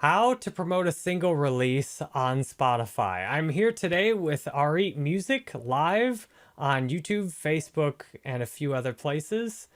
How to promote a single release on Spotify. I'm here today with auretmusic live on YouTube, Facebook, and a few other places.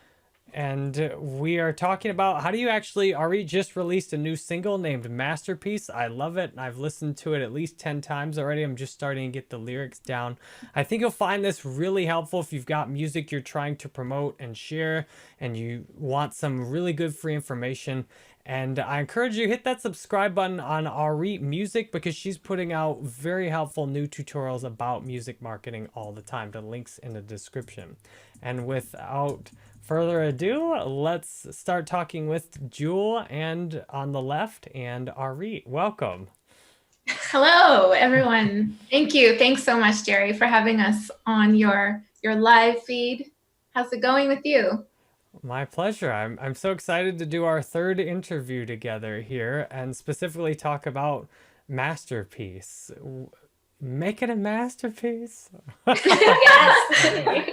And we are talking about how do you actually, Ari just released a new single named Masterpiece. I love it. I've listened to it at least 10 times already. I'm just starting to get the lyrics down. I think you'll find this really helpful if you've got music you're trying to promote and share and you want some really good free information. And I encourage you to hit that subscribe button on Ari Music because she's putting out very helpful new tutorials about music marketing all the time. The link's in the description. And without further ado, let's start talking with Jewel and on the left and Ari. Welcome. Hello, everyone. Thank you. Thanks so much, Jerry, for having us on your live feed. How's it going with you? My pleasure. I'm so excited to do our third interview together here and specifically talk about Masterpiece. Make it a masterpiece. Yes.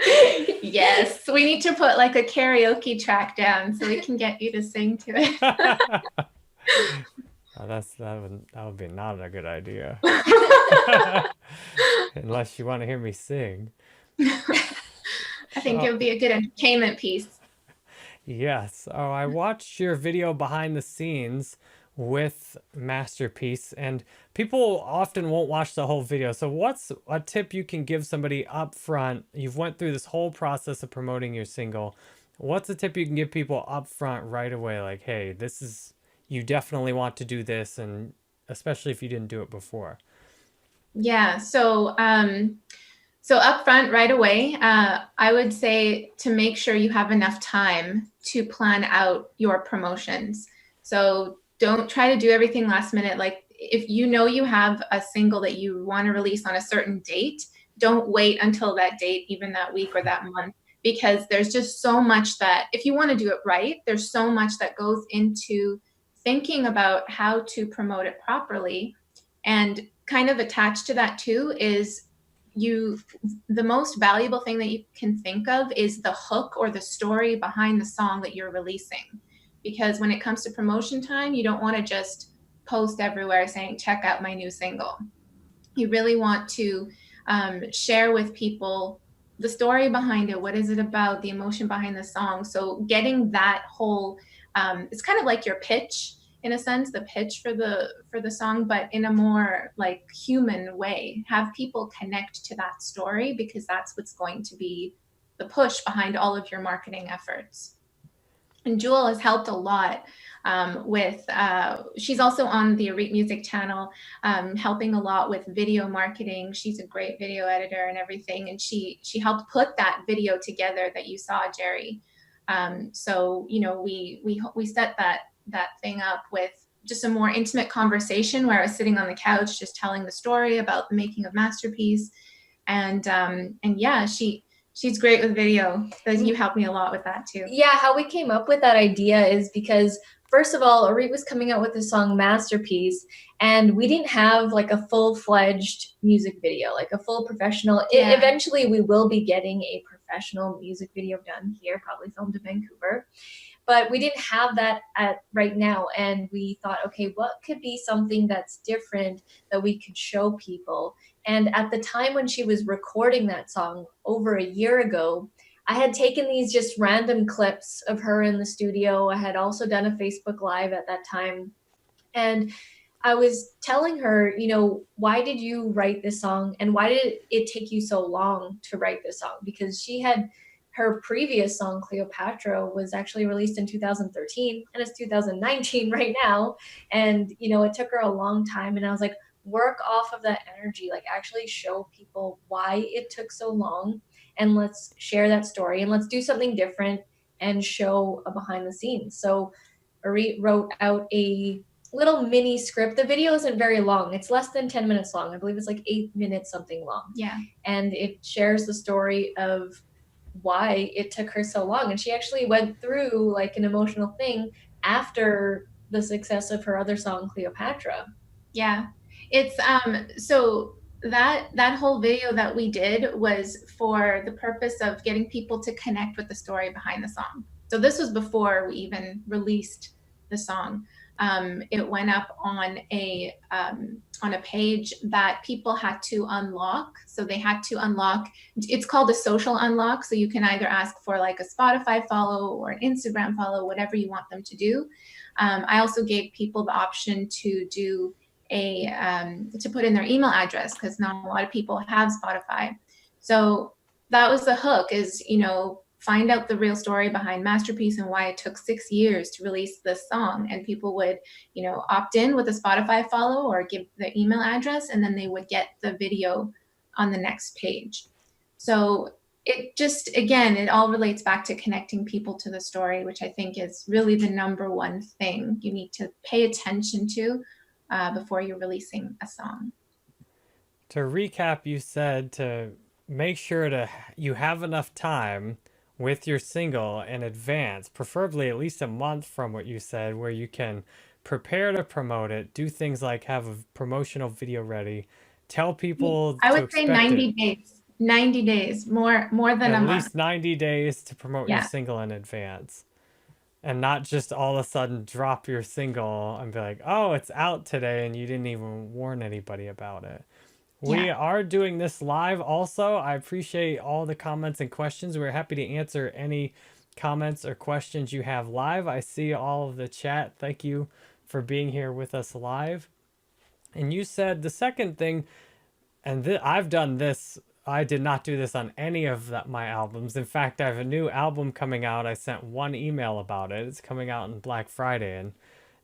Yes. We need to put like a karaoke track down so we can get you to sing to it. Oh, that would be not a good idea. Unless you want to hear me sing. I think it would be a good entertainment piece. Yes. Oh, I watched your video behind the scenes with Masterpiece, and people often won't watch the whole video. So what's a tip you can give somebody up front? You've went through this whole process of promoting your single. What's a tip you can give people up front right away? Like, hey, this is, you definitely want to do this, and especially if you didn't do it before. Yeah. So up front right away, I would say to make sure you have enough time to plan out your promotions. So don't try to do everything last minute. Like if you know you have a single that you want to release on a certain date, don't wait until that date, even that week or that month, because there's just so much that if you want to do it right, there's so much that goes into thinking about how to promote it properly. And kind of attached to that too is the most valuable thing that you can think of is the hook or the story behind the song that you're releasing. Because when it comes to promotion time, you don't want to just post everywhere saying, check out my new single. You really want to share with people the story behind it. What is it about? The emotion behind the song. So getting that whole, it's kind of like your pitch in a sense, the pitch for the song, but in a more like human way. Have people connect to that story because that's what's going to be the push behind all of your marketing efforts. And Jewel has helped a lot with, she's also on the auretmusic channel, helping a lot with video marketing. She's a great video editor and everything. And she helped put that video together that you saw, Jerry. So, you know, we set that thing up with just a more intimate conversation where I was sitting on the couch, just telling the story about the making of Masterpiece. And yeah, she's great with video. You helped me a lot with that too. Yeah, how we came up with that idea is because first of all, Aret was coming out with the song Masterpiece, and we didn't have like a full-fledged music video, like a full professional. Yeah. Eventually, we will be getting a professional music video done here, probably filmed in Vancouver. But we didn't have that right now, and we thought, okay, what could be something that's different that we could show people? And at the time when she was recording that song over a year ago, I had taken these just random clips of her in the studio. I had also done a Facebook Live at that time. And I was telling her, you know, why did you write this song? And why did it take you so long to write this song? Because her previous song, Cleopatra, was actually released in 2013, and it's 2019 right now. And, you know, it took her a long time. And I was like, work off of that energy, like actually show people why it took so long, and let's share that story, and let's do something different and show a behind the scenes. So Aret wrote out a little mini script. The video isn't very long. It's less than 10 minutes long. I believe it's like 8 minutes something long. Yeah. And it shares the story of why it took her so long. And she actually went through like an emotional thing after the success of her other song, Cleopatra. Yeah. It's so that whole video that we did was for the purpose of getting people to connect with the story behind the song. So this was before we even released the song. it went up on a page that people had to unlock. So they had to unlock. It's called a social unlock. So you can either ask for like a Spotify follow or an Instagram follow, whatever you want them to do. I also gave people the option to do to put in their email address, because not a lot of people have Spotify. So that was the hook, is, find out the real story behind Masterpiece and why it took 6 years to release this song. And people would, opt in with a Spotify follow or give their email address, and then they would get the video on the next page. So it just, again, it all relates back to connecting people to the story, which I think is really the number one thing you need to pay attention to before you're releasing a song. To recap, you said to make sure you have enough time with your single in advance, preferably at least a month from what you said, where you can prepare to promote it, do things like have a promotional video ready, tell people I to would say expect 90 it. days. 90 days, more than a At month. least 90 days to promote your Yeah. single in advance. And not just all of a sudden drop your single and be like, oh, it's out today, and you didn't even warn anybody about it. We are doing this live also. I appreciate all the comments and questions. We're happy to answer any comments or questions you have live. I see all of the chat. Thank you for being here with us live. And you said the second thing, and I've done this. I did not do this on any of my albums. In fact, I have a new album coming out. I sent one email about it. It's coming out on Black Friday, and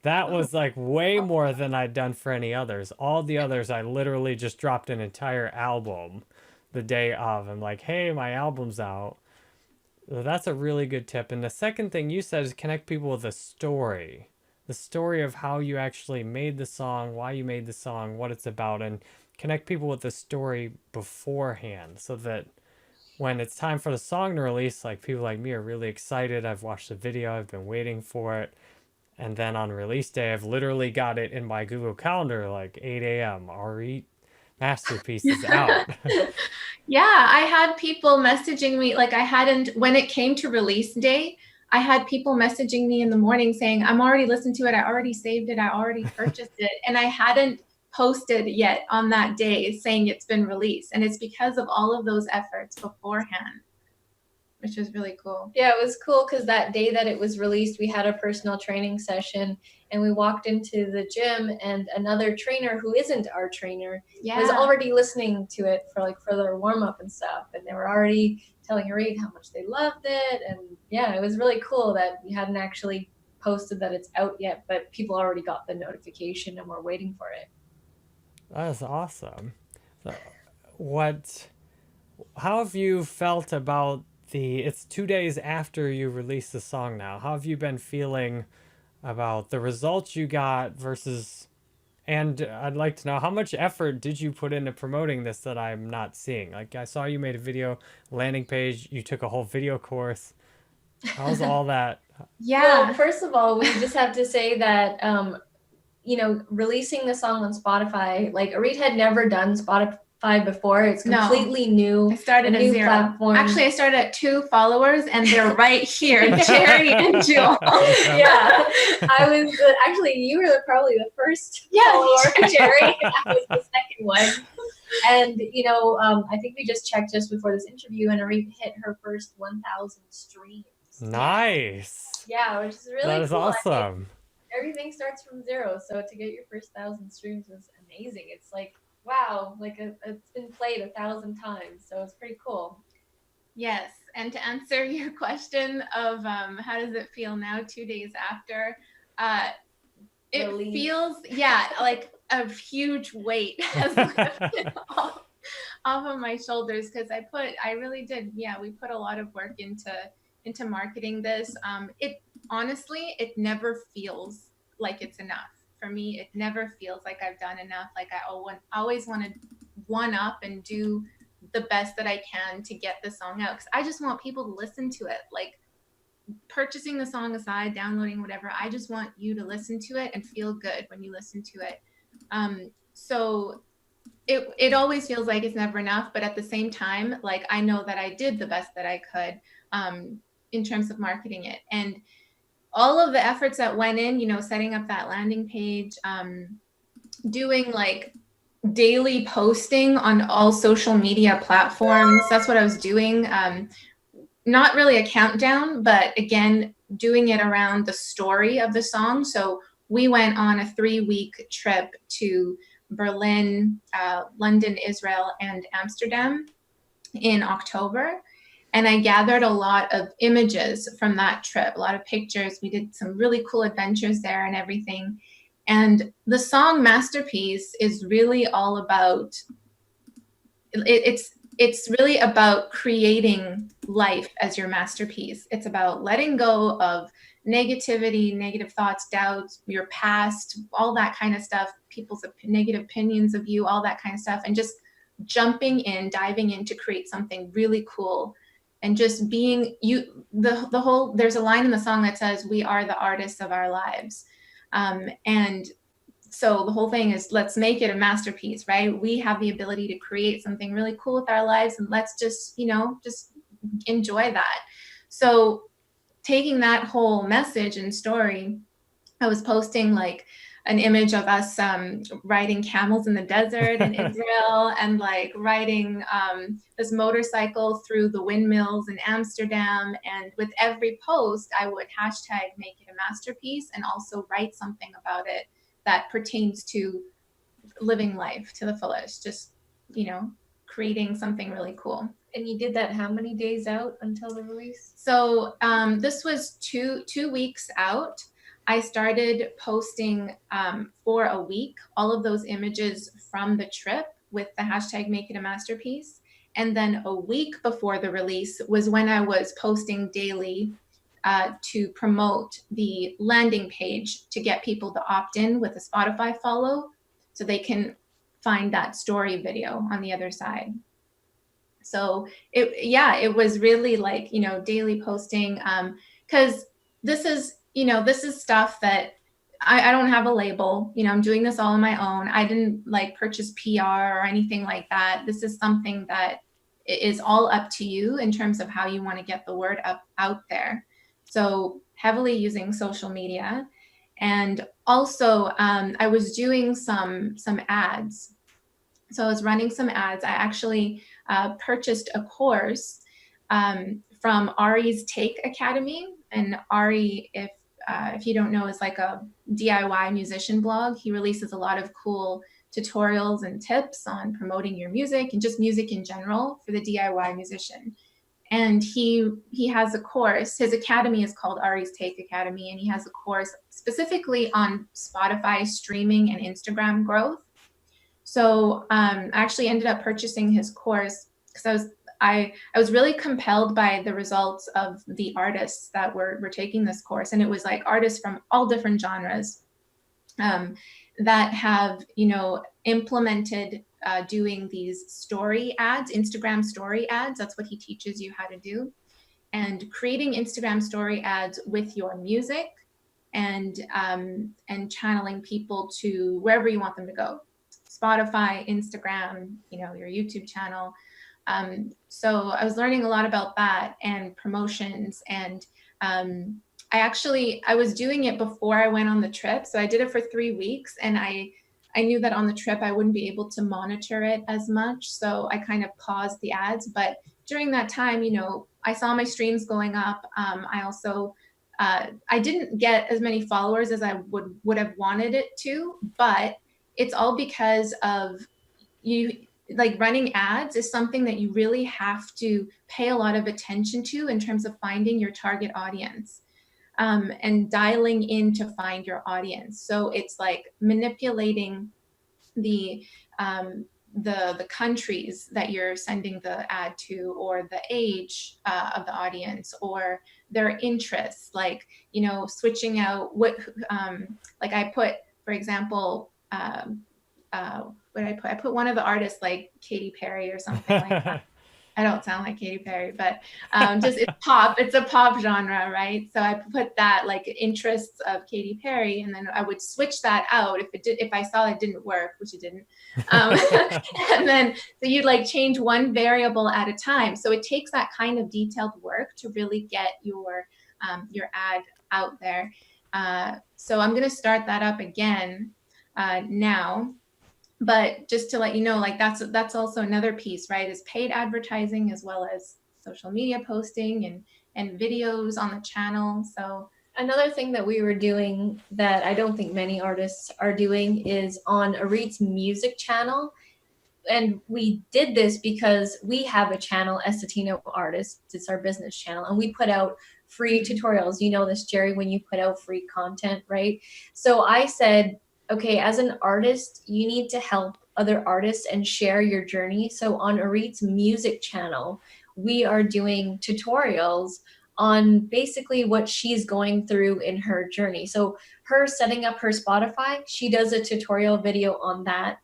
that was like way more than I'd done for any others. All the others, I literally just dropped an entire album the day of. I'm like, hey, my album's out. So that's a really good tip. And the second thing you said is connect people with a story. The story of how you actually made the song, why you made the song, what it's about, and connect people with the story beforehand so that when it's time for the song to release, like people like me are really excited. I've watched the video, I've been waiting for it. And then on release day, I've literally got it in my Google Calendar, like 8 a.m. Our Masterpiece is out. Yeah, I had people messaging me, like when it came to release day, I had people messaging me in the morning saying, I'm already listened to it, I already saved it, I already purchased it. And I hadn't posted yet on that day saying it's been released. And it's because of all of those efforts beforehand, which was really cool. Yeah, it was cool because that day that it was released, we had a personal training session, and we walked into the gym, and another trainer who isn't our trainer was already listening to it for their warm up and stuff, and they were already telling Reed how much they loved it. And yeah, it was really cool that we hadn't actually posted that it's out yet, but people already got the notification and were waiting for it. That's awesome. So how have you felt about it's 2 days after you release the song now? How have you been feeling about the results you got versus, and I'd like to know, how much effort did you put into promoting this that I'm not seeing? Like, I saw you made a video landing page, you took a whole video course. How's all that? Yeah. Well, first of all, we just have to say that, releasing the song on Spotify, like Arit had never done Spotify before. It's completely new. I started at 0 platform. Actually, I started at 2 followers, and they're right here, Jerry and Jewel. Yeah, I was actually, you were probably the first follower, Jerry. I was the second one. And I think we just checked just before this interview, and Arit hit her first 1,000 streams. Nice. Yeah, which is really that is cool. awesome. Everything starts from 0, so to get your first 1,000 streams is amazing. It's like, wow, it's been played 1,000 times, so it's pretty cool. Yes, and to answer your question of how does it feel now, 2 days after, it feels like a huge weight has lifted off of my shoulders, because I really did. Yeah, we put a lot of work into marketing this. It never feels like it's enough. For me, it never feels like I've done enough. Like I always want to one up and do the best that I can to get the song out, because I just want people to listen to it. Like, purchasing the song aside, downloading, whatever, I just want you to listen to it and feel good when you listen to it. So it always feels like it's never enough, but at the same time, like, I know that I did the best that I could in terms of marketing it. And all of the efforts that went in, setting up that landing page, doing like daily posting on all social media platforms. That's what I was doing. Not really a countdown, but again, doing it around the story of the song. So we went on a 3-week trip to Berlin, London, Israel, and Amsterdam in October. And I gathered a lot of images from that trip, a lot of pictures. We did some really cool adventures there and everything. And the song Masterpiece is really all about, it's really about creating life as your masterpiece. It's about letting go of negativity, negative thoughts, doubts, your past, all that kind of stuff, people's negative opinions of you, all that kind of stuff, and just jumping in, diving in to create something really cool. And just being you, the whole, there's a line in the song that says, "We are the artists of our lives." And so the whole thing is, let's make it a masterpiece, right? We have the ability to create something really cool with our lives, and let's just, just enjoy that. So taking that whole message and story, I was posting like an image of us riding camels in the desert in Israel, and like riding this motorcycle through the windmills in Amsterdam. And with every post, I would hashtag make it a masterpiece, and also write something about it that pertains to living life to the fullest, just, creating something really cool. And you did that how many days out until the release? So this was two weeks out. I started posting for a week all of those images from the trip with the hashtag make it a masterpiece. And then a week before the release was when I was posting daily to promote the landing page to get people to opt in with a Spotify follow, so they can find that story video on the other side. So it was really like, daily posting, because this is stuff that I don't have a label, I'm doing this all on my own. I didn't like purchase PR or anything like that. This is something that is all up to you in terms of how you want to get the word out there. So heavily using social media. And also I was doing some ads. So I was running some ads. I actually purchased a course from Ari's Take Academy. And Ari, if you don't know, is like a DIY musician blog. He releases a lot of cool tutorials and tips on promoting your music and just music in general for the DIY musician. And he has a course. His academy is called Ari's Take Academy, and he has a course specifically on Spotify streaming and Instagram growth. So I actually ended up purchasing his course because I was really compelled by the results of the artists that were taking this course. And it was like artists from all different genres that have, implemented doing these story ads, Instagram story ads. That's what he teaches you how to do. And creating Instagram story ads with your music, and channeling people to wherever you want them to go. Spotify, Instagram, your YouTube channel. So I was learning a lot about that and promotions. And I was doing it before I went on the trip. So I did it for 3 weeks, and I knew that on the trip I wouldn't be able to monitor it as much. So I kind of paused the ads. But during that time, I saw my streams going up. I also, I didn't get as many followers as I would have wanted it to, but it's all because of you. Like running ads is something that you really have to pay a lot of attention to in terms of finding your target audience, and dialing in to find your audience. So it's like manipulating the countries that you're sending the ad to, or the age of the audience, or their interests. Like, switching out what, like I put, for example, what did I put? I put one of the artists like Katy Perry or something like that. I don't sound like Katy Perry, but just it's pop. It's a pop genre, right? So I put that like interests of Katy Perry, and then I would switch that out if I saw it didn't work, which it didn't. And then so you'd like change one variable at a time. So it takes that kind of detailed work to really get your ad out there. So I'm going to start that up again now. But just to let you know, like that's also another piece, right? Is paid advertising as well as social media posting and videos on the channel. So another thing that we were doing that I don't think many artists are doing is on Auret's music channel. And we did this because we have a channel, Estetino Artists. It's our business channel, and we put out free tutorials. You know this, Jerry, when you put out free content, right? So I said, okay, as an artist, you need to help other artists and share your journey. So on Auret's music channel, we are doing tutorials on basically what she's going through in her journey. So her setting up her Spotify, she does a tutorial video on that,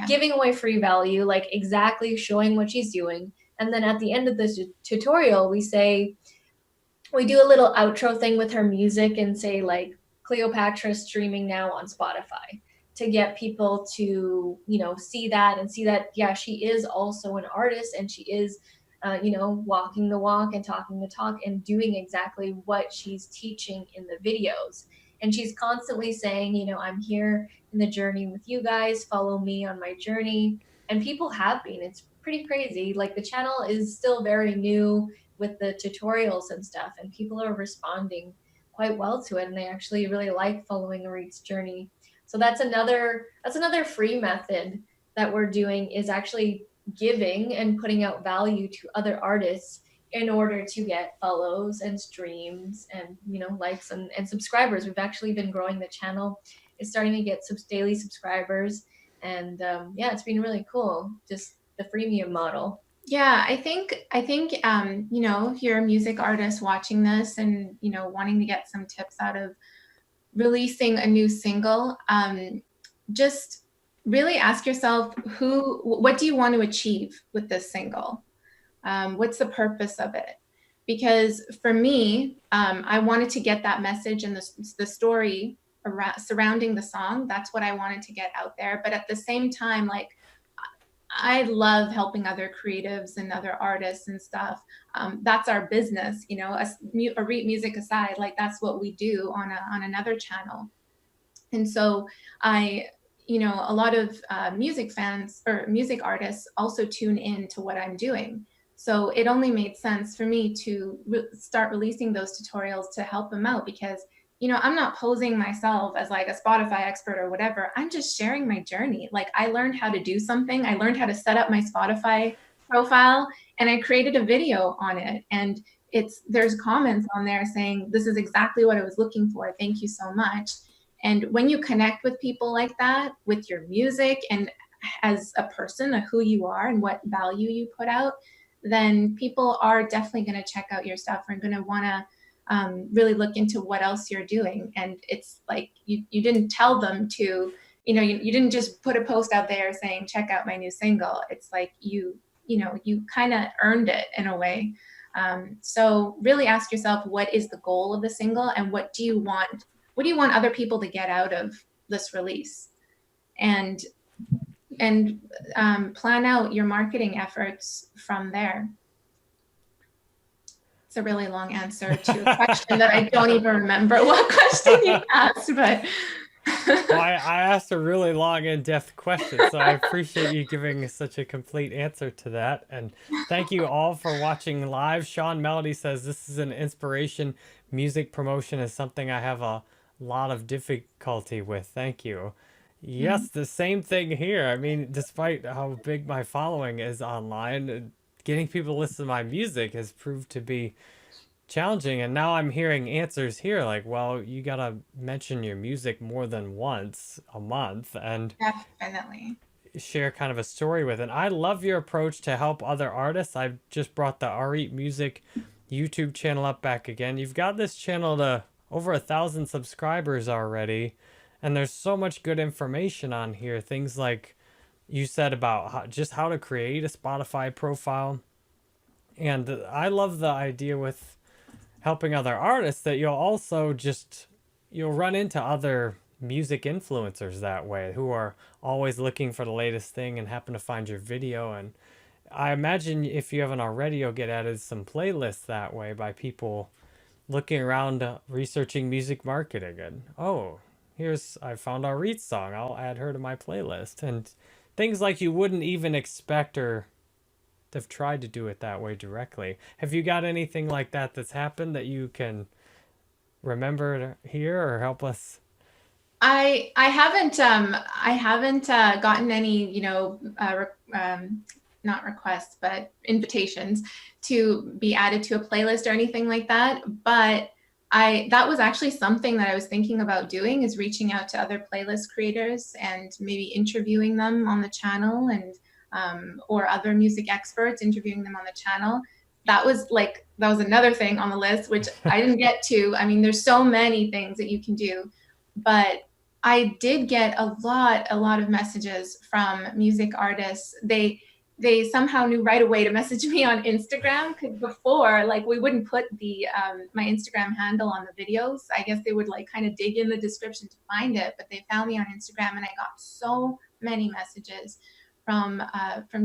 giving away free value, like exactly showing what she's doing. And then at the end of the tutorial, we do a little outro thing with her music and say like Cleopatra streaming now on Spotify, to get people to, see that and see that, yeah, she is also an artist, and she is, walking the walk and talking the talk and doing exactly what she's teaching in the videos. And she's constantly saying, I'm here in the journey with you guys, follow me on my journey. And people have been. It's pretty crazy. Like, the channel is still very new with the tutorials and stuff, and people are responding quite well to it, and they actually really like following Auret's journey. So that's another free method that we're doing, is actually giving and putting out value to other artists in order to get follows and streams and likes and subscribers. We've actually been growing the channel. It's starting to get some daily subscribers, and yeah, it's been really cool, just the freemium model. Yeah, I think if you're a music artist watching this and wanting to get some tips out of releasing a new single, just really ask yourself, what do you want to achieve with this single? What's the purpose of it? Because for me, I wanted to get that message and the story surrounding the song. That's what I wanted to get out there. But at the same time, like, I love helping other creatives and other artists and stuff. That's our business, Auret music aside, like that's what we do on another channel. And so a lot of music fans or music artists also tune in to what I'm doing. So it only made sense for me to start releasing those tutorials to help them out, because I'm not posing myself as like a Spotify expert or whatever. I'm just sharing my journey. Like, I learned how to do something. I learned how to set up my Spotify profile, and I created a video on it. And there's comments on there saying, this is exactly what I was looking for. Thank you so much. And when you connect with people like that, with your music and as a person, who you are and what value you put out, then people are definitely going to check out your stuff and going to want to really look into what else you're doing. And it's like you didn't tell them to, you didn't just put a post out there saying, check out my new single. It's like you kind of earned it in a way. So really ask yourself, what is the goal of the single, and what do you want other people to get out of this release? And plan out your marketing efforts from there. It's a really long answer to a question that I don't even remember what question you asked, but well, I asked a really long, in-depth question, so I appreciate you giving such a complete answer to that. And thank you all for watching live. Sean Melody says, this is an inspiration. Music promotion is something I have a lot of difficulty with. Thank you. Yes, the same thing here. I mean, despite how big my following is online, getting people to listen to my music has proved to be challenging. And now I'm hearing answers here like, well, you gotta mention your music more than once a month and definitely share kind of a story with it. I love your approach to help other artists. I've just brought the Auret Music YouTube channel up back again. You've got this channel to over 1,000 subscribers already, and there's so much good information on here. Things like you said about how to create a Spotify profile. And I love the idea with helping other artists that you'll run into other music influencers that way who are always looking for the latest thing and happen to find your video. And I imagine if you haven't already, you'll get added some playlists that way by people looking around, researching music marketing, and oh, I found Auret's song. I'll add her to my playlist, and things like you wouldn't even expect or have tried to do it that way directly. Have you got anything like that that's happened that you can remember here or help us? I haven't gotten any, not requests, but invitations to be added to a playlist or anything like that. But that was actually something that I was thinking about doing, is reaching out to other playlist creators and maybe interviewing them on the channel, and or other music experts, interviewing them on the channel. That was another thing on the list, which I didn't get to. I mean, there's so many things that you can do, but I did get a lot of messages from music artists. They somehow knew right away to message me on Instagram, because before, like, we wouldn't put the my Instagram handle on the videos. I guess they would like kind of dig in the description to find it, but they found me on Instagram, and I got so many messages from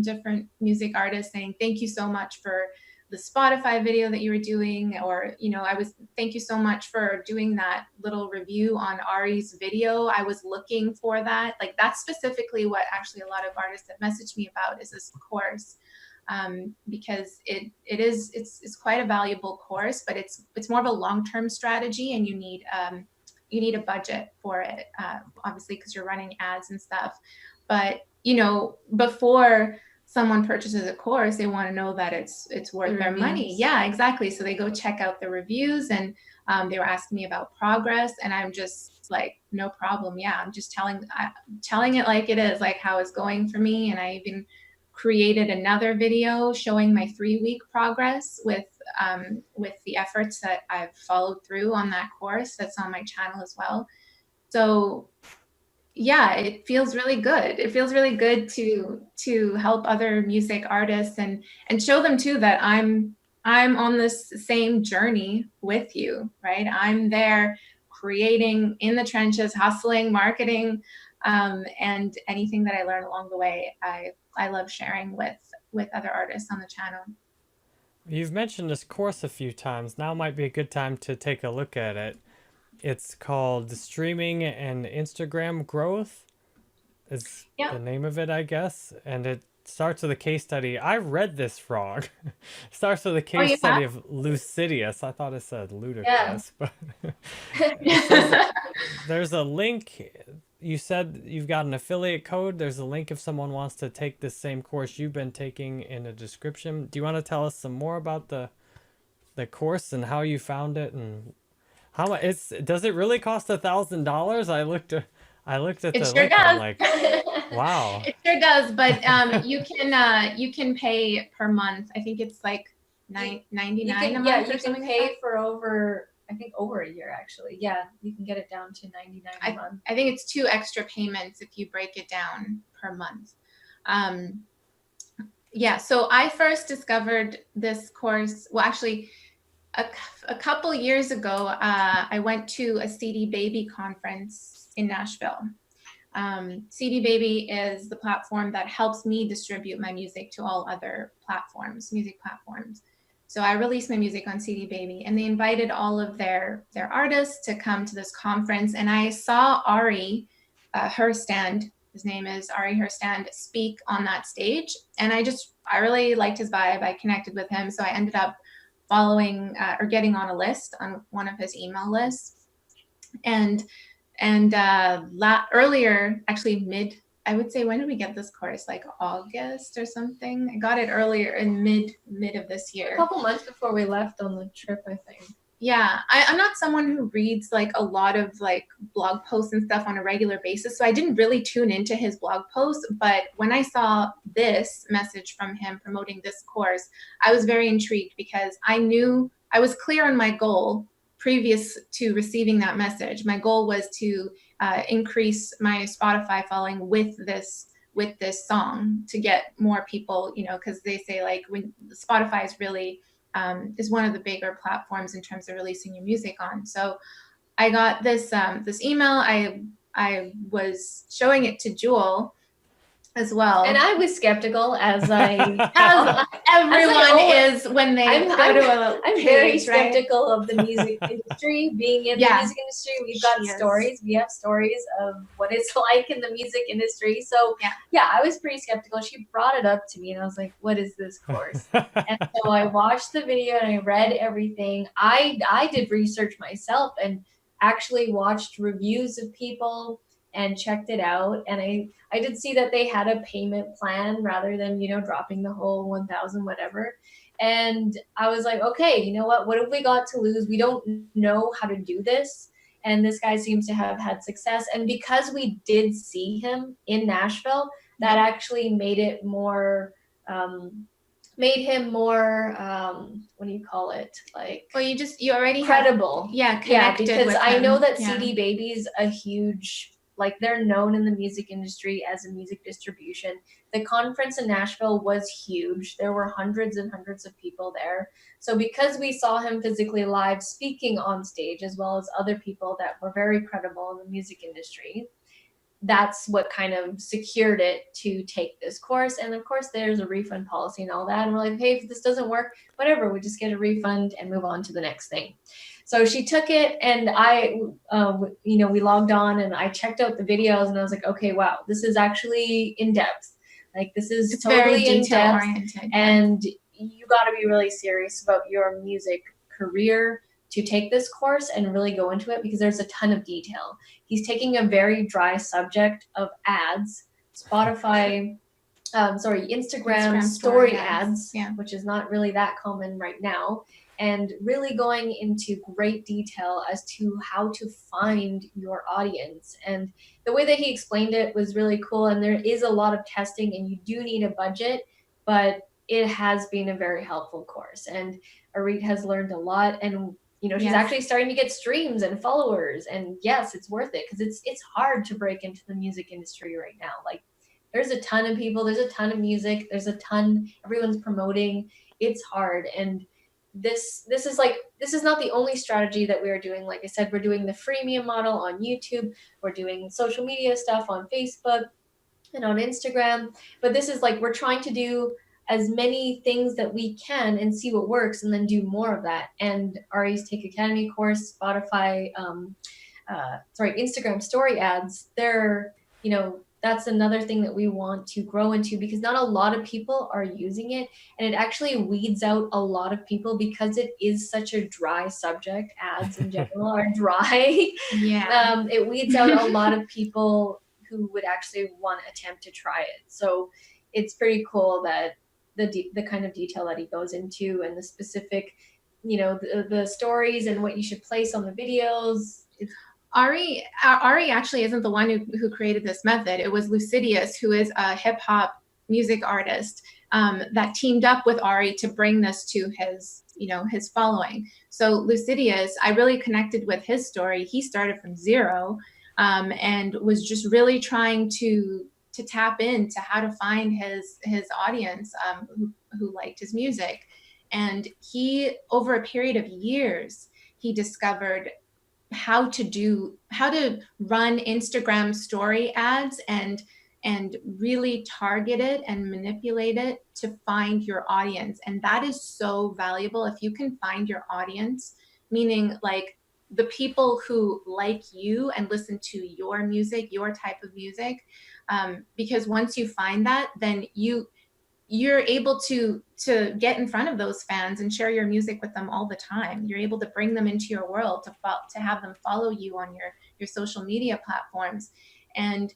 different music artists saying thank you so much for the Spotify video that you were doing, or thank you so much for doing that little review on Ari's video. I was looking for that. Like, that's specifically what actually a lot of artists have messaged me about, is this course, because it's quite a valuable course, but it's more of a long-term strategy, and you need a budget for it, obviously, because you're running ads and stuff. But before someone purchases a course, they want to know that it's worth their money. Yeah, exactly. So they go check out the reviews, and they were asking me about progress, and I'm just like, no problem. Yeah, I'm just telling it like it is, like how it's going for me. And I even created another video showing my 3-week progress with the efforts that I've followed through on that course. That's on my channel as well. So yeah, it feels really good. It feels really good to help other music artists, and show them too that I'm on this same journey with you, right? I'm there creating in the trenches, hustling, marketing, and anything that I learn along the way, I love sharing with other artists on the channel. You've mentioned this course a few times. Now might be a good time to take a look at it. It's called Streaming and Instagram Growth, is Yeah. the name of it, I guess. And it starts with a case study. I read this wrong. Starts with a case study of Lucidius. I thought it said ludicrous, but it says there's a link. You said you've got an affiliate code. There's a link if someone wants to take this same course you've been taking in the description. Do you want to tell us some more about the course and how you found it, and how much does it really cost $1,000? I looked at It the sure link and I'm does. like, wow. It sure does, but you can pay per month. I think it's like $99 a month. Yeah, or you can something pay like for over a year, actually. Yeah, you can get it down to 99 a month. I think it's 2 extra payments if you break it down per month. Yeah, so I first discovered this course, well, actually, a couple years ago, I went to a CD Baby conference in Nashville. CD Baby is the platform that helps me distribute my music to all other music platforms. So I released my music on CD Baby, and they invited all of their artists to come to this conference. And I saw Ari Herstand, his name is Ari Herstand, speak on that stage. And I really liked his vibe. I connected with him. So I ended up following or getting on a list, on one of his email lists. And earlier, actually I would say, when did we get this course? Like August or something. I got it earlier in mid of this year. A couple months before we left on the trip, I think. Yeah, I'm not someone who reads like a lot of like blog posts and stuff on a regular basis, so I didn't really tune into his blog posts. But when I saw this message from him promoting this course, I was very intrigued, because I knew I was clear on my goal previous to receiving that message. My goal was to increase my Spotify following with this song, to get more people, because they say, like, when Spotify is really is one of the bigger platforms in terms of releasing your music on. So I got this email. I was showing it to Jewel, as well. And I was skeptical as as everyone is when they go to a I'm page, very right? skeptical of the music industry. Being in the music industry, we've got stories. We have stories of what it's like in the music industry. So yeah, I was pretty skeptical. She brought it up to me and I was like, what is this course? And so I watched the video and I read everything. I did research myself and actually watched reviews of people and checked it out. And I did see that they had a payment plan rather than, dropping the whole 1,000 whatever. And I was like, okay, you know what have we got to lose? We don't know how to do this. And this guy seems to have had success. And because we did see him in Nashville, that actually made it more, made him more, what do you call it? Like, well, you already credible. Connected because with I him. know that CD Baby's a huge, like, they're known in the music industry as a music distribution. The conference in Nashville was huge. There were hundreds and hundreds of people there. So because we saw him physically live speaking on stage, as well as other people that were very credible in the music industry, that's what kind of secured it to take this course. And of course, there's a refund policy and all that. And we're like, hey, if this doesn't work, whatever, we just get a refund and move on to the next thing. So she took it, and we logged on and I checked out the videos, and I was like, okay, wow, this is actually in depth. Like, this is it's totally very in depth, oriented, and you got to be really serious about your music career to take this course and really go into it, because there's a ton of detail. He's taking a very dry subject of ads, Instagram story ads, which is not really that common right now, and really going into great detail as to how to find your audience. And the way that he explained it was really cool. And there is a lot of testing and you do need a budget, but it has been a very helpful course. And Arit has learned a lot, and she's actually starting to get streams and followers. And yes, it's worth it, because it's hard to break into the music industry right now. Like, there's a ton of people, there's a ton of music, everyone's promoting. It's hard. And this is not the only strategy that we are doing. Like I said, we're doing the freemium model on YouTube. We're doing social media stuff on Facebook and on Instagram. But this is like, we're trying to do as many things that we can and see what works, and then do more of that. And Ari's Take Academy course, Spotify, Instagram story ads, that's another thing that we want to grow into, because not a lot of people are using it, and it actually weeds out a lot of people because it is such a dry subject. Ads in general are dry. It weeds out a lot of people who would actually want to attempt to try it. So it's pretty cool that the kind of detail that he goes into, and the specific, the stories and what you should place on the videos. Ari actually isn't the one who created this method. It was Lucidius, who is a hip hop music artist, that teamed up with Ari to bring this to his following. So Lucidius, I really connected with his story. He started from zero, and was just really trying to tap into how to find his audience, who liked his music. And he, over a period of years, he discovered how to run Instagram story ads and really target it and manipulate it to find your audience. And that is so valuable. If you can find your audience, meaning like the people who like you and listen to your music, your type of music, because once you find that, then you're able to get in front of those fans and share your music with them all the time. You're able to bring them into your world, to have them follow you on your social media platforms. And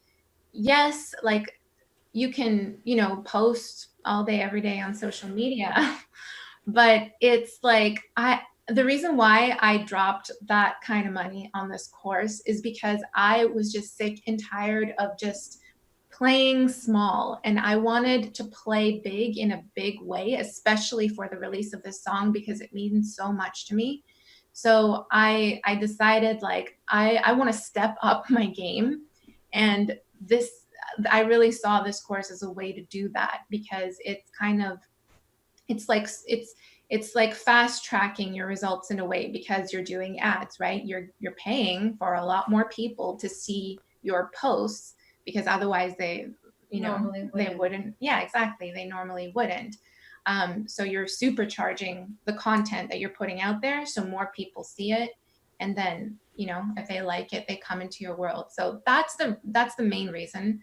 yes, like, you can, post all day, every day on social media, but it's like, the reason why I dropped that kind of money on this course is because I was just sick and tired of just playing small, and I wanted to play big in a big way, especially for the release of this song, because it means so much to me. So I decided, like, I want to step up my game, and I really saw this course as a way to do that, because it's like fast tracking your results in a way, because you're doing ads, right? You're paying for a lot more people to see your posts, because otherwise Normally they wouldn't. wouldn't. Yeah, exactly. They normally wouldn't. So you're supercharging the content that you're putting out there, so more people see it, and then if they like it, they come into your world. So that's the main reason.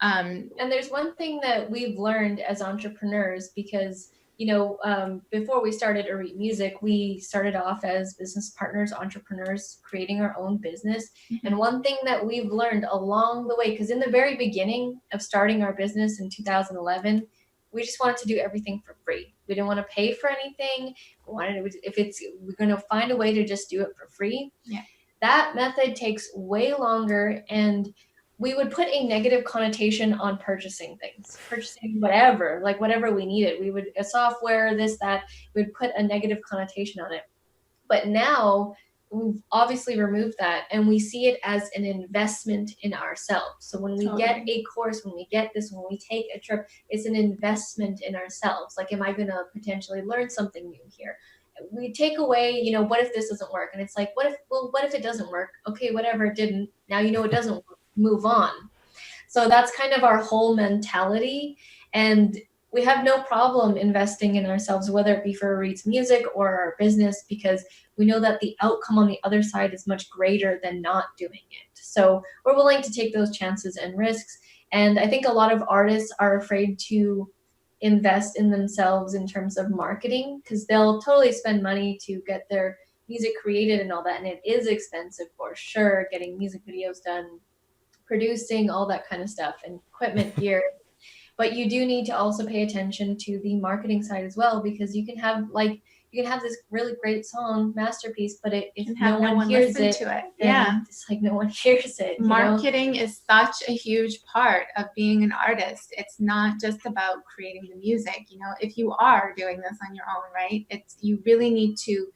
And there's one thing that we've learned as entrepreneurs, because before we started Auret Music, we started off as business partners, entrepreneurs, creating our own business. Mm-hmm. And one thing that we've learned along the way, because in the very beginning of starting our business in 2011, we just wanted to do everything for free. We didn't want to pay for anything. We wanted to, we're going to find a way to just do it for free. Yeah. That method takes way longer, and we would put a negative connotation on purchasing things, purchasing whatever we needed. We would, a software, this, that, we'd put a negative connotation on it. But now we've obviously removed that, and we see it as an investment in ourselves. So when we get a course, when we get this, when we take a trip, it's an investment in ourselves. Like, am I going to potentially learn something new here? We take away, what if this doesn't work? And it's like, what if it doesn't work? Okay, whatever, it didn't. Now it doesn't work. Move on. So that's kind of our whole mentality. And we have no problem investing in ourselves, whether it be for Auret's music or our business, because we know that the outcome on the other side is much greater than not doing it. So we're willing to take those chances and risks. And I think a lot of artists are afraid to invest in themselves in terms of marketing, because they'll totally spend money to get their music created and all that. And it is expensive for sure, getting music videos done, producing, all that kind of stuff, and equipment, gear. But you do need to also pay attention to the marketing side as well, because you can have this really great song, masterpiece, but if no one hears it, to it, yeah, it's like no one hears it. Marketing is such a huge part of being an artist. It's not just about creating the music. If you are doing this on your own, right? You really need to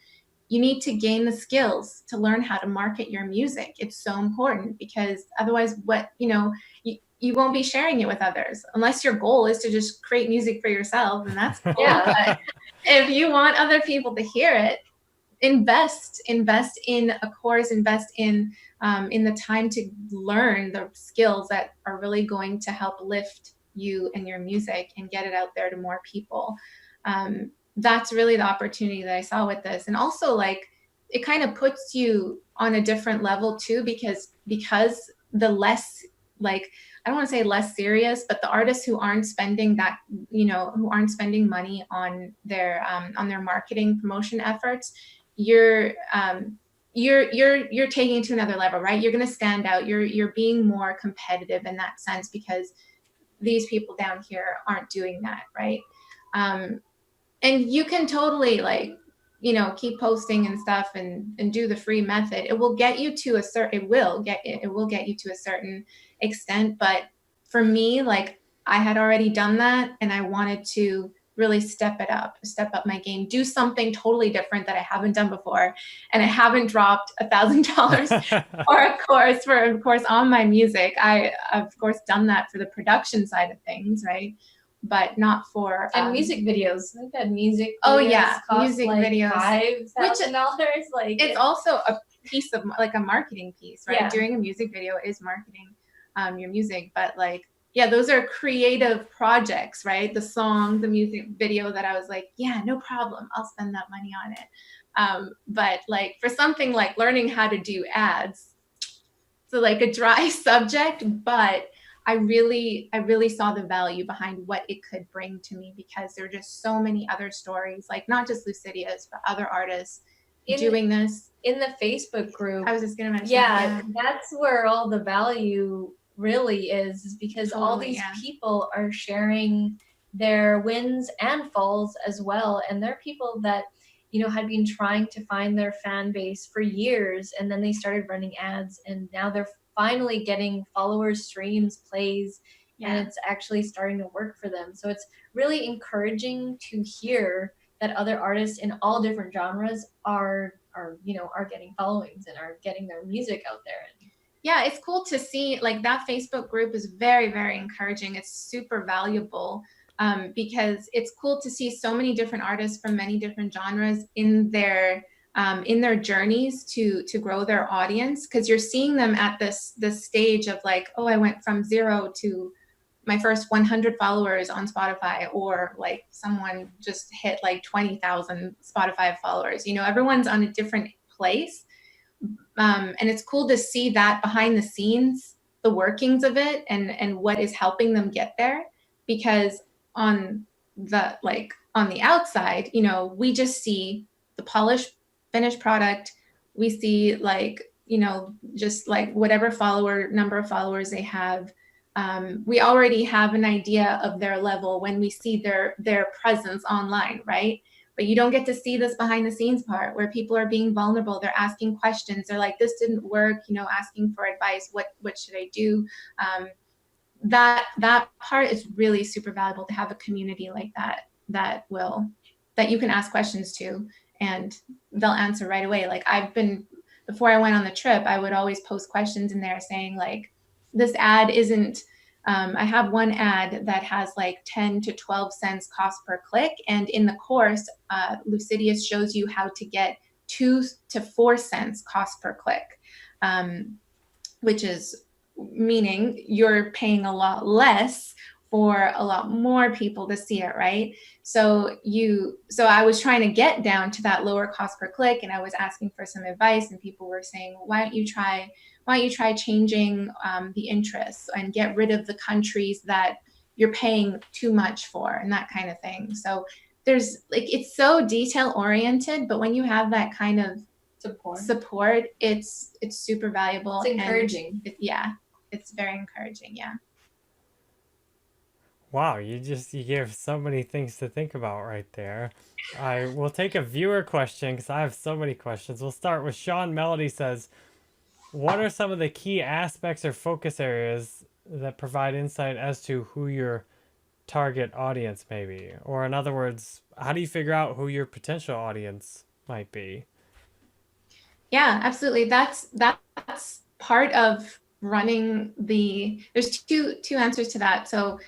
gain the skills to learn how to market your music. It's so important, because otherwise you won't be sharing it with others, unless your goal is to just create music for yourself, and that's cool. But if you want other people to hear it, invest in a course, invest in the time to learn the skills that are really going to help lift you and your music and get it out there to more people. That's really the opportunity that I saw with this. And also, it kind of puts you on a different level too, because the less, I don't want to say less serious, but the artists who aren't spending that, who aren't spending money on their marketing promotion efforts, you're taking it to another level, right? You're going to stand out. You're being more competitive in that sense, because these people down here aren't doing that, right? And you can totally keep posting and stuff and do the free method. It will get you to it will get you to a certain extent. But for me, I had already done that, and I wanted to really step up my game, do something totally different that I haven't done before. And I haven't dropped $1,000 for a course on my music. I, of course, done that for the production side of things, right? But not for and music videos. I've had music videos. Oh yeah, cost music videos, $5,000. It's also a piece of a marketing piece, right? Yeah. Doing a music video is marketing your music, but those are creative projects, right? The song, the music video that I was no problem, I'll spend that money on it. But for something like learning how to do ads, so a dry subject, but I really saw the value behind what it could bring to me, because there are just so many other stories, not just Lucidia's, but other artists doing this. In the Facebook group. I was just going to mention. Yeah, that's where all the value really is because all these people are sharing their wins and falls as well. And they're people that, had been trying to find their fan base for years, and then they started running ads, and now they're finally getting followers, streams, plays, and it's actually starting to work for them. So it's really encouraging to hear that other artists in all different genres are getting followings and are getting their music out there. Yeah, it's cool to see that Facebook group is very, very encouraging. It's super valuable because it's cool to see so many different artists from many different genres in their journeys to grow their audience, because you're seeing them at this stage of I went from 0 to my first 100 followers on Spotify, or like someone just hit like 20,000 Spotify followers. You know, everyone's on a different place. And it's cool to see that behind the scenes, the workings of it, and what is helping them get there. Because on the outside, you know, we just see the polished finished product. We see like, you know, just like whatever number of followers they have. We already have an idea of their level when we see their presence online, right? But you don't get to see this behind the scenes part where people are being vulnerable. They're asking questions. They're like, this didn't work, you know, asking for advice. What should I do? That part is really super valuable, to have a community like that you can ask questions to, and they'll answer right away. Like before I went on the trip, I would always post questions in there saying like, this ad isn't, I have one ad that has like 10 to 12 cents cost per click. And in the course, Lucidius shows you how to get 2 to 4 cents cost per click, which is meaning you're paying a lot less for a lot more people to see it, right? So I was trying to get down to that lower cost per click, and I was asking for some advice, and people were saying, why don't you try changing the interests and get rid of the countries that you're paying too much for, and that kind of thing. So there's like, it's so detail oriented, but when you have that kind of support, it's super valuable. It's encouraging. It's very encouraging. Yeah. Wow, you give so many things to think about right there. I will take a viewer question because I have so many questions. We'll start with Sean Melody says, what are some of the key aspects or focus areas that provide insight as to who your target audience may be? Or in other words, how do you figure out who your potential audience might be? Yeah, absolutely. That's part of running there's two answers to that. So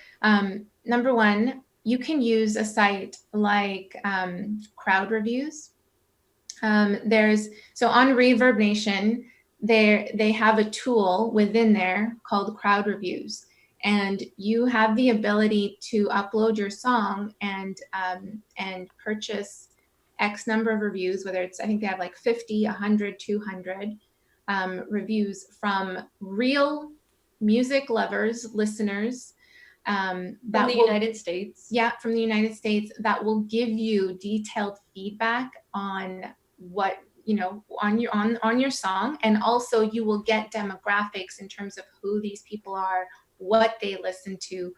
number one, you can use a site like Crowd Reviews. On Reverb Nation, they have a tool within there called Crowd Reviews, and you have the ability to upload your song and purchase X number of reviews, whether it's, I think they have like 50, 100, 200 reviews from real music lovers, listeners. From the United States. Yeah, from the United States, that will give you detailed feedback on what, you know, on your song. And also you will get demographics in terms of who these people are, what they listen to,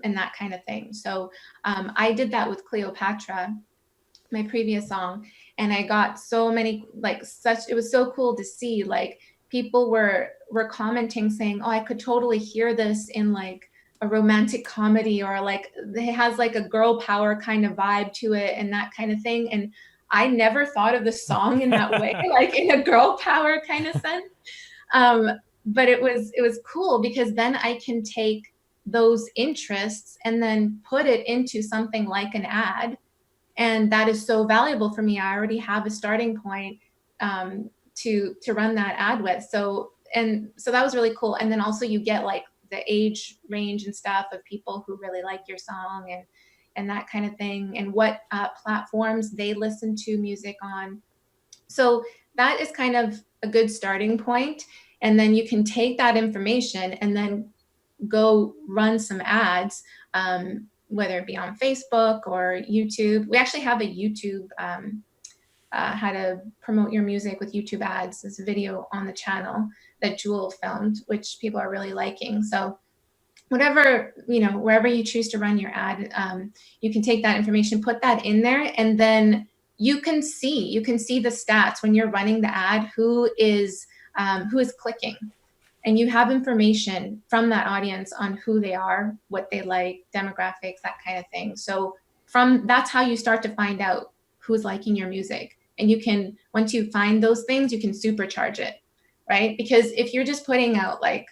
and that kind of thing. So I did that with Cleopatra, my previous song, and I got so many, it was so cool to see, like, people were commenting saying, oh, I could totally hear this in like a romantic comedy, or like it has like a girl power kind of vibe to it and that kind of thing. And I never thought of the song in that way, like in a girl power kind of sense. But it was cool because then I can take those interests and then put it into something like an ad. And that is so valuable for me. I already have a starting point to run that ad with. So that was really cool. And then also you get like the age range and stuff of people who really like your song and that kind of thing, and what platforms they listen to music on. So that is kind of a good starting point. And then you can take that information and then go run some ads, whether it be on Facebook or YouTube. We actually have a YouTube, how to promote your music with YouTube ads. There's a video on the channel that Jewel filmed, which people are really liking. So whatever, wherever you choose to run your ad, you can take that information, put that in there, and then you can see the stats when you're running the ad, who is clicking. And you have information from that audience on who they are, what they like, demographics, that kind of thing. So that's how you start to find out who's liking your music. And you can, once you find those things, you can supercharge it, right? Because if you're just putting out like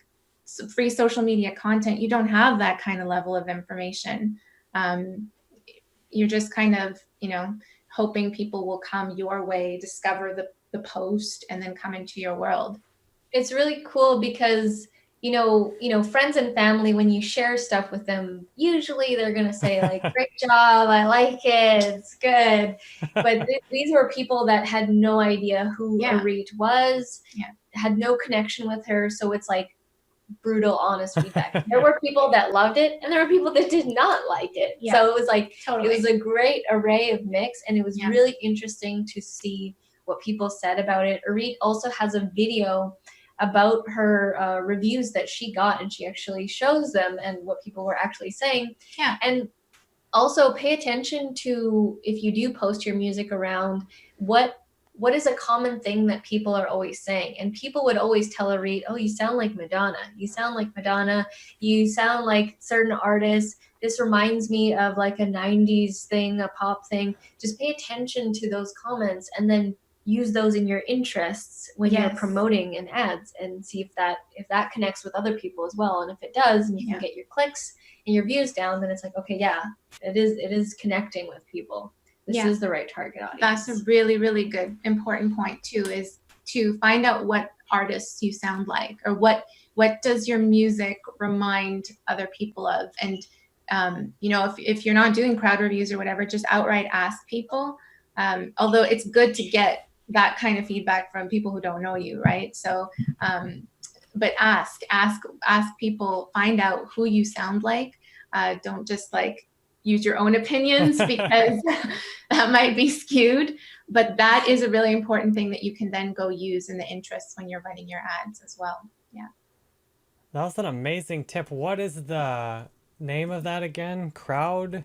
free social media content, you don't have that kind of level of information. You're just kind of, hoping people will come your way, discover the post, and then come into your world. It's really cool because friends and family, when you share stuff with them, usually they're going to say like, great job, I like it, it's good. But these were people that had no idea who Auret was, had no connection with her. So it's like brutal, honest feedback. There were people that loved it and there were people that did not like it. So it was like, it was a great array of mix, and it was really interesting to see what people said about it. Auret also has a video about her reviews that she got, and she actually shows them and what people were actually saying. And also pay attention to, if you do post your music around, what is a common thing that people are always saying. And people would always tell Auret, oh, you sound like Madonna, you sound like Madonna, you sound like certain artists, this reminds me of like a 90s thing, a pop thing. Just pay attention to those comments and then use those in your interests when you're promoting in ads, and see if that connects with other people as well. And if it does, and you can get your clicks and your views down, then it's like, okay, it is connecting with people. This is the right target audience. That's a really, really good, important point too, is to find out what artists you sound like, or what does your music remind other people of. And if you're not doing crowd reviews or whatever, just outright ask people. Although it's good to get that kind of feedback from people who don't know you, right? So, but ask people, find out who you sound like. Don't just like use your own opinions, because that might be skewed. But that is a really important thing that you can then go use in the interests when you're running your ads as well. Yeah. That was an amazing tip. What is the name of that again? Crowd?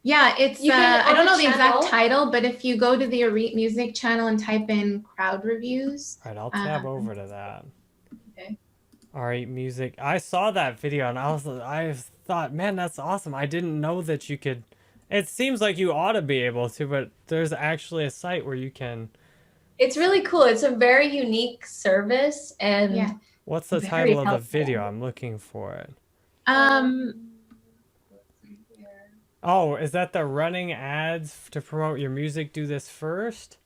Yeah, it's I don't know the exact title, but if you go to the auretmusic channel and type in crowd reviews. All right, I'll tab over to that. Okay. auretmusic. I saw that video and I thought, man, that's awesome. I didn't know that you could. It seems like you ought to be able to, but there's actually a site where you can. It's really cool. It's a very unique service, and what's the title of the video? I'm looking for it. Oh, is that the running ads to promote your music? Do this first?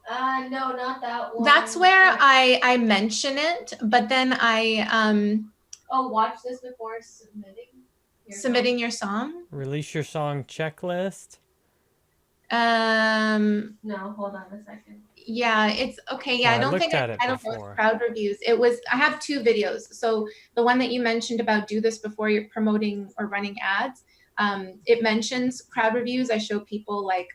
No, not that one. That's where I mention it, but then I watch this before submitting your song. Release your song checklist. No, hold on a second. Yeah, it's okay. Yeah, I don't think I don't know crowd reviews. I have two videos. So the one that you mentioned about do this before you're promoting or running ads, it mentions crowd reviews. I show people like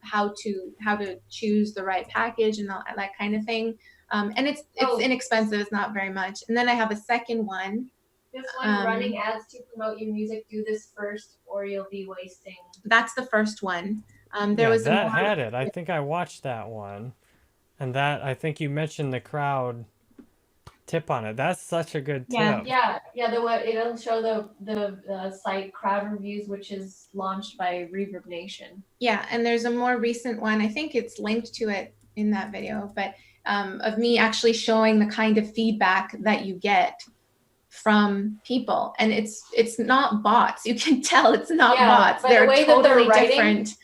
how to choose the right package and all that kind of thing. And it's inexpensive. It's not very much. And then I have a second one. This one, running ads to promote your music. Do this first, or you'll be wasting. That's the first one. Had it. I think I watched that one, and that I think you mentioned the crowd tip on it. That's such a good tip. It'll show the site Crowd Reviews, which is launched by Reverb Nation. Yeah, and there's a more recent one. I think it's linked to it in that video, but of me actually showing the kind of feedback that you get from people, and it's not bots. You can tell it's not bots. They're totally different.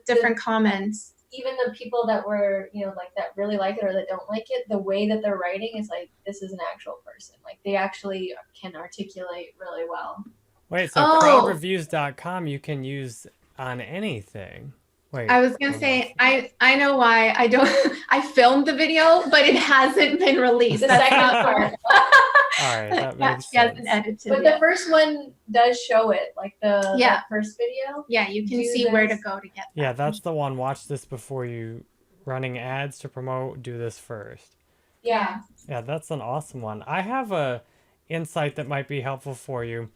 Different comments. Even the people that were, that really like it or that don't like it, the way that they're writing is like, this is an actual person. Like, they actually can articulate really well. Wait, so crowdreviews.com you can use on anything. Wait. I was going to say, I know why I don't, I filmed the video, but it hasn't been released. The second part. All right, that makes sense. She hasn't edited But the first one does show it, like that first video. Yeah, you can see where to go to get that. Yeah, that's the one. Watch this before you running ads to promote. Do this first. Yeah. Yeah, that's an awesome one. I have a insight that might be helpful for you.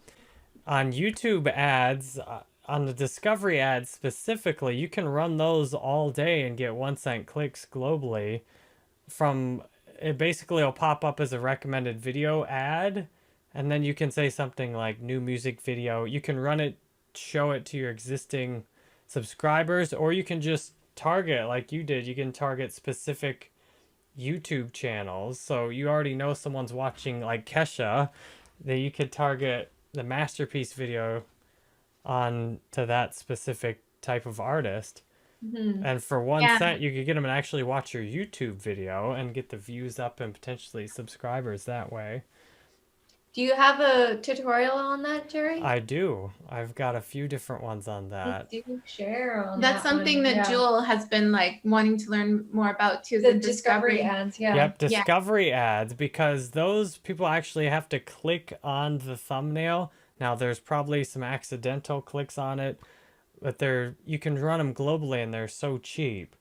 On YouTube ads, on the discovery ads specifically, you can run those all day and get 1 cent clicks globally from... It basically will pop up as a recommended video ad, and then you can say something like new music video. You can run it, show it to your existing subscribers, or you can just target like you did. You can target specific YouTube channels. So you already know someone's watching like Kesha, that you could target the masterpiece video on to that specific type of artist. Mm-hmm. And for 1 cent, you could get them and actually watch your YouTube video and get the views up and potentially subscribers that way. Do you have a tutorial on that, Jerry? I do. I've got a few different ones on that. Do share on That's that something one. that Yeah. Jewel has been like wanting to learn more about too. The discovery ads, yeah. Yep, discovery ads, because those people actually have to click on the thumbnail. Now, there's probably some accidental clicks on it, but you can run them globally and they're so cheap.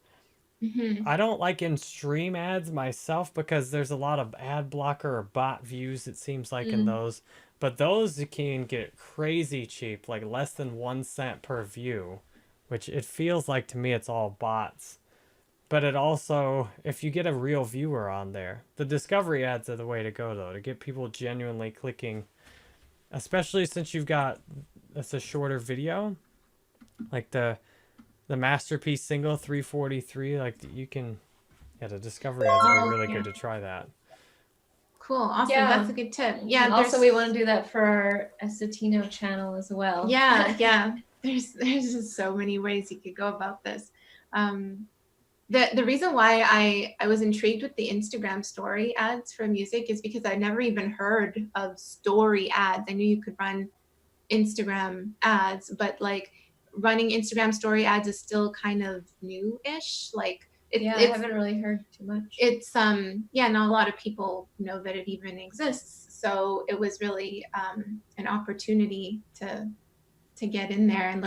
I don't like in-stream ads myself because there's a lot of ad blocker or bot views, it seems like, in those. But those can get crazy cheap, like less than 1 cent per view, which it feels like to me it's all bots. But it also, if you get a real viewer on there, the discovery ads are the way to go, though, to get people genuinely clicking, especially since it's a shorter video, like the masterpiece single 343. Like you can, yeah, the discovery ads would be really good to try that. Cool, awesome. Yeah. That's a good tip. Yeah. Also, we want to do that for our Estetino channel as well. Yeah, yeah. There's just so many ways you could go about this. The reason why I was intrigued with the Instagram story ads for music is because I never even heard of story ads. I knew you could run Instagram ads, but like running Instagram story ads is still kind of new-ish. Like I haven't really heard too much. It's not a lot of people know that it even exists. So it was really an opportunity to get in there and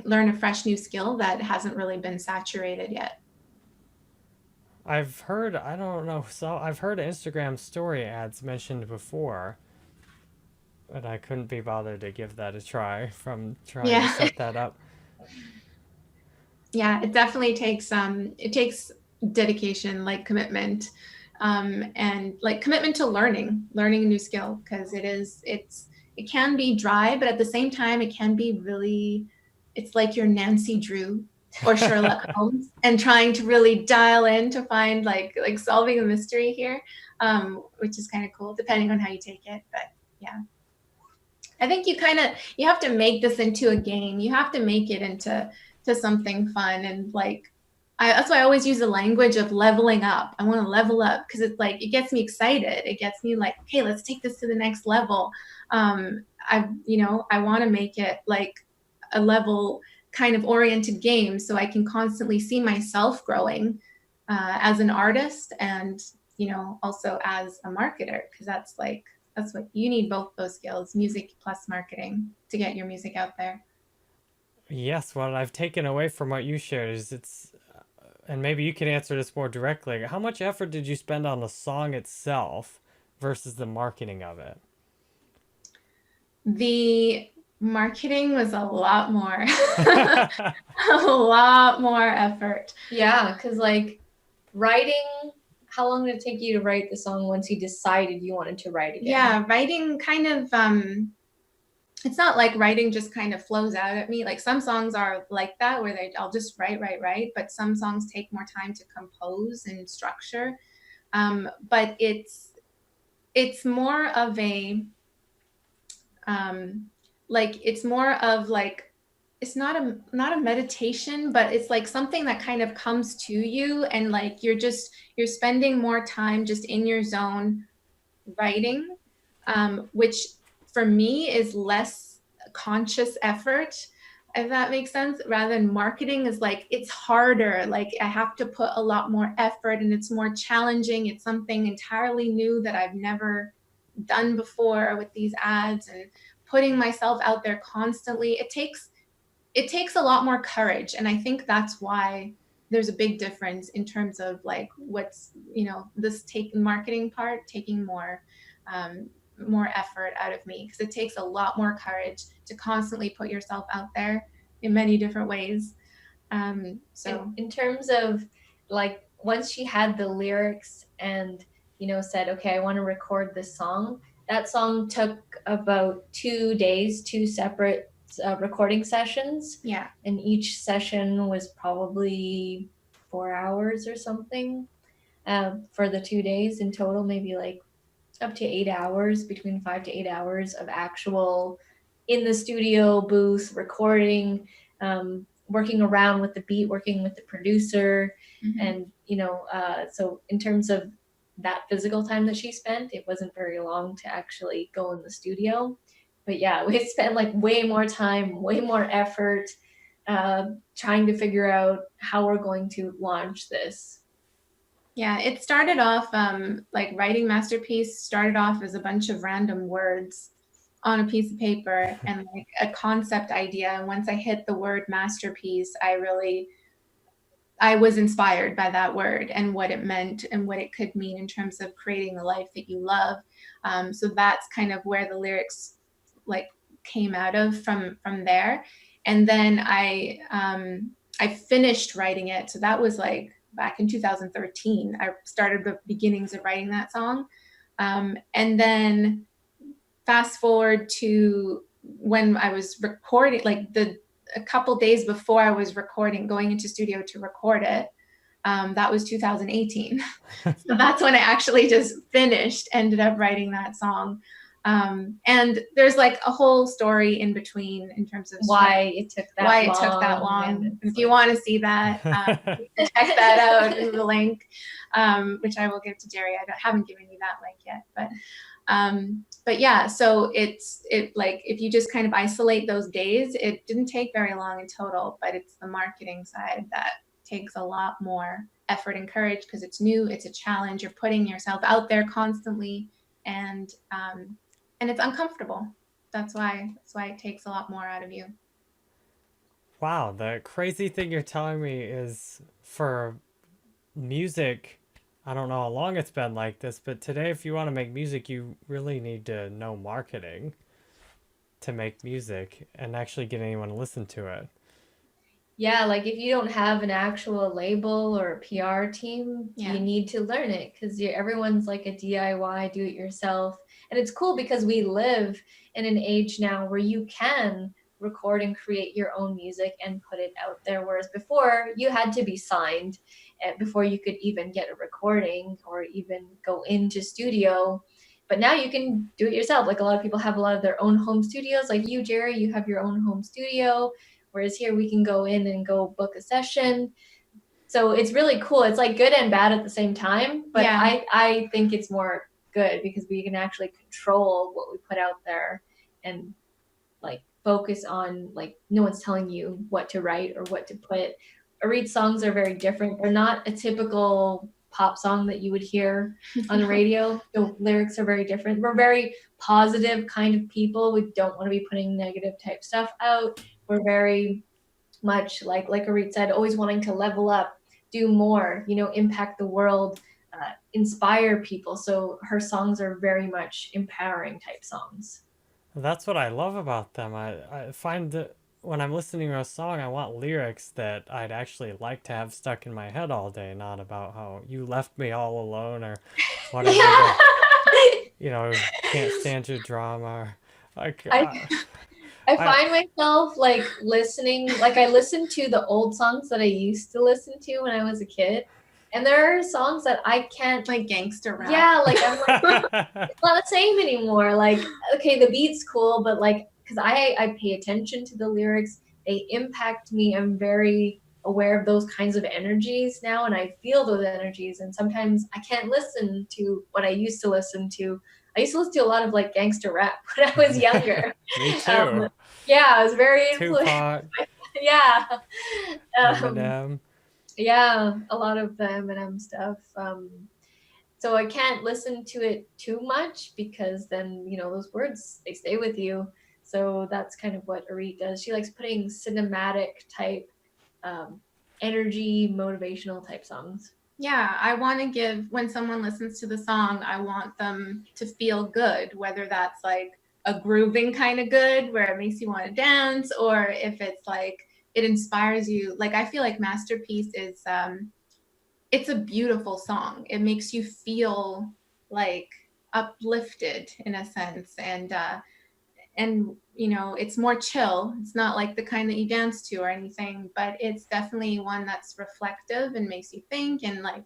learn a fresh new skill that hasn't really been saturated yet. I've heard, I don't know, so I've heard Instagram story ads mentioned before, but I couldn't be bothered to give that a try from trying to set that up. Yeah, it definitely takes dedication, like commitment, and like commitment to learning a new skill, because it can be dry, but at the same time it can be really, it's like you're Nancy Drew or Sherlock Holmes and trying to really dial in to find like solving a mystery here, which is kind of cool depending on how you take it. But yeah, I think you have to make this into a game. You have to make it into something fun, and like that's why I always use the language of leveling up. I want to level up because it's like it gets me excited. It gets me like, okay, let's take this to the next level. I want to make it like a level kind of oriented game so I can constantly see myself growing as an artist and also as a marketer, because that's what you need, both those skills, music plus marketing, to get your music out there. Yes, what I've taken away from what you shared is and maybe you can answer this more directly. How much effort did you spend on the song itself versus the marketing of it? The marketing was a lot more, a lot more effort. Yeah, because like writing, how long did it take you to write the song once you decided you wanted to write again? Yeah, writing kind of, it's not like writing just kind of flows out at me. Like some songs are like that where I'll just write, but some songs take more time to compose and structure. But it's more of a, it's more of like, it's not a meditation, but it's like something that kind of comes to you, and like you're spending more time just in your zone writing, which for me is less conscious effort, if that makes sense, rather than marketing is like, it's harder. Like I have to put a lot more effort and it's more challenging. It's something entirely new that I've never done before with these ads, and putting myself out there constantly. It takes a lot more courage. And I think that's why there's a big difference in terms of like what's, this marketing part taking more effort out of me, because it takes a lot more courage to constantly put yourself out there in many different ways. So in terms of like, once she had the lyrics and, said, okay, I want to record this song, that song took about 2 days, 2 separate recording sessions. Yeah. And each session was probably 4 hours or something for the 2 days in total, maybe like up to 8 hours, between 5 to 8 hours of actual in the studio booth recording, working around with the beat, working with the producer. And so in terms of that physical time that she spent. It wasn't very long to actually go in the studio. But yeah, we spent like way more time, way more effort trying to figure out how we're going to launch this. Yeah, it started off like writing Masterpiece started off as a bunch of random words on a piece of paper and like a concept idea. And once I hit the word masterpiece, I was inspired by that word and what it meant and what it could mean in terms of creating the life that you love. So that's kind of where the lyrics like came out of from there. And then I finished writing it. So that was like back in 2013. I started the beginnings of writing that song. And then fast forward to when I was recording, like a couple days before I was recording, going into studio to record it. That was 2018. So that's when I actually just finished, ended up writing that song. And there's like a whole story in between in terms of why it took that long. And if you want to see that, check that out in the link, which I will give to Jerry. I haven't given you that link yet, but yeah, so it like if you just kind of isolate those days, it didn't take very long in total, but it's the marketing side that takes a lot more effort and courage because it's new, it's a challenge, you're putting yourself out there constantly, and it's uncomfortable. That's why it takes a lot more out of you. Wow, the crazy thing you're telling me is for music, I don't know how long it's been like this, but today, if you want to make music, you really need to know marketing to make music and actually get anyone to listen to it. Yeah, like if you don't have an actual label or a PR team, you need to learn it because everyone's like a DIY, do it yourself. And it's cool because we live in an age now where you can record and create your own music and put it out there. Whereas before you had to be signed before you could even get a recording or even go into studio. But now you can do it yourself. Like a lot of people have a lot of their own home studios. Like you, Jerry, you have your own home studio. Whereas here we can go in and go book a session. So it's really cool. It's like good and bad at the same time. But I think it's more good because we can actually control what we put out there and like focus on like no one's telling you what to write or what to put. Aret's songs are very different. They're not a typical pop song that you would hear on the radio. The lyrics are very different. We're very positive kind of people. We don't want to be putting negative type stuff out. We're very much like Aret said, always wanting to level up, do more, impact the world, inspire people. So her songs are very much empowering type songs. That's what I love about them. I find that when I'm listening to a song, I want lyrics that I'd actually like to have stuck in my head all day, not about how you left me all alone or whatever. Can't stand your drama. Or, like, I find myself like listening, like I listen to the old songs that I used to listen to when I was a kid. And there are songs that I can't, like gangster rap. Yeah, like I'm like, it's not the same anymore. Like, okay, the beat's cool, but like, because I pay attention to the lyrics, they impact me. I'm very aware of those kinds of energies now, and I feel those energies. And sometimes I can't listen to what I used to listen to. I used to listen to a lot of like gangster rap when I was younger. Me too. Yeah, I was very influenced. Tupac. Yeah. Eminem. Yeah, a lot of the Eminem stuff. So I can't listen to it too much because then, those words, they stay with you. So that's kind of what Aret does. She likes putting cinematic type, energy, motivational type songs. Yeah, I want to give, when someone listens to the song, I want them to feel good, whether that's like a grooving kind of good where it makes you want to dance, or if it's like it inspires you. Like I feel like Masterpiece is it's a beautiful song. It makes you feel like uplifted in a sense, and it's more chill. It's not like the kind that you dance to or anything, but it's definitely one that's reflective and makes you think, and like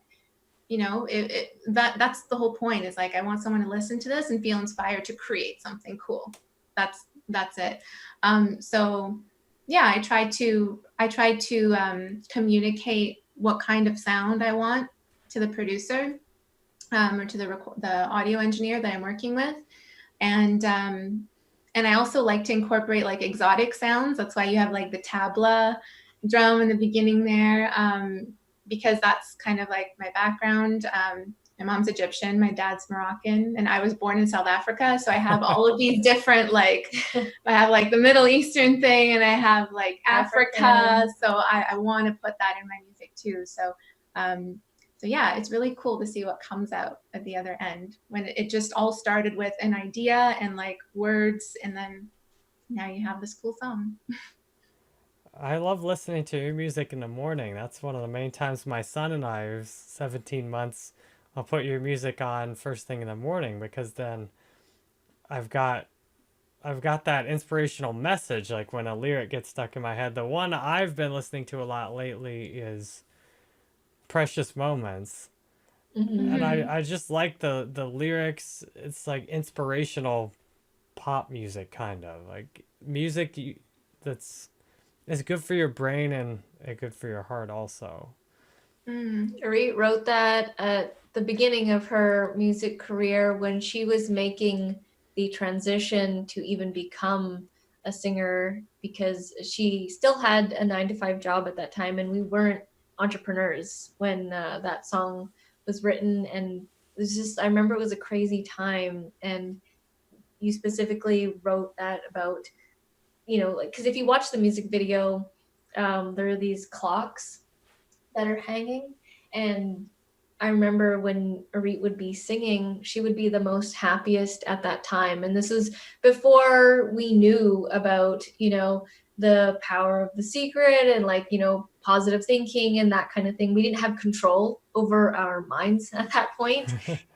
that's the whole point, is like I want someone to listen to this and feel inspired to create something cool. That's it. So yeah, I try to communicate what kind of sound I want to the producer, or to the audio engineer that I'm working with. And I also like to incorporate like exotic sounds. That's why you have like the tabla drum in the beginning there, because that's kind of like my background. My mom's Egyptian, my dad's Moroccan, and I was born in South Africa. So I have all of these different, like, I have like the Middle Eastern thing, and I have like Africa. So I want to put that in my music too. So yeah, it's really cool to see what comes out at the other end, when it just all started with an idea and like words, and then now you have this cool song. I love listening to your music in the morning. That's one of the main times my son and I, who's 17 months, I'll put your music on first thing in the morning, because then I've got I've got that inspirational message, like when a lyric gets stuck in my head. The one I've been listening to a lot lately is Precious Moments. And I just like the lyrics. It's like inspirational pop music, kind of like music that's it's good for your brain and good for your heart also. Dorit wrote that at the beginning of her music career when she was making the transition to even become a singer, because she still had a 9 to 5 job at that time, and we weren't entrepreneurs when that song was written. And it was just, I remember it was a crazy time. And you specifically wrote that about, like, because if you watch the music video, there are these clocks that are hanging. And I remember when Arit would be singing, she would be the most happiest at that time. And this was before we knew about, the power of the secret and like, positive thinking and that kind of thing. We didn't have control over our minds at that point.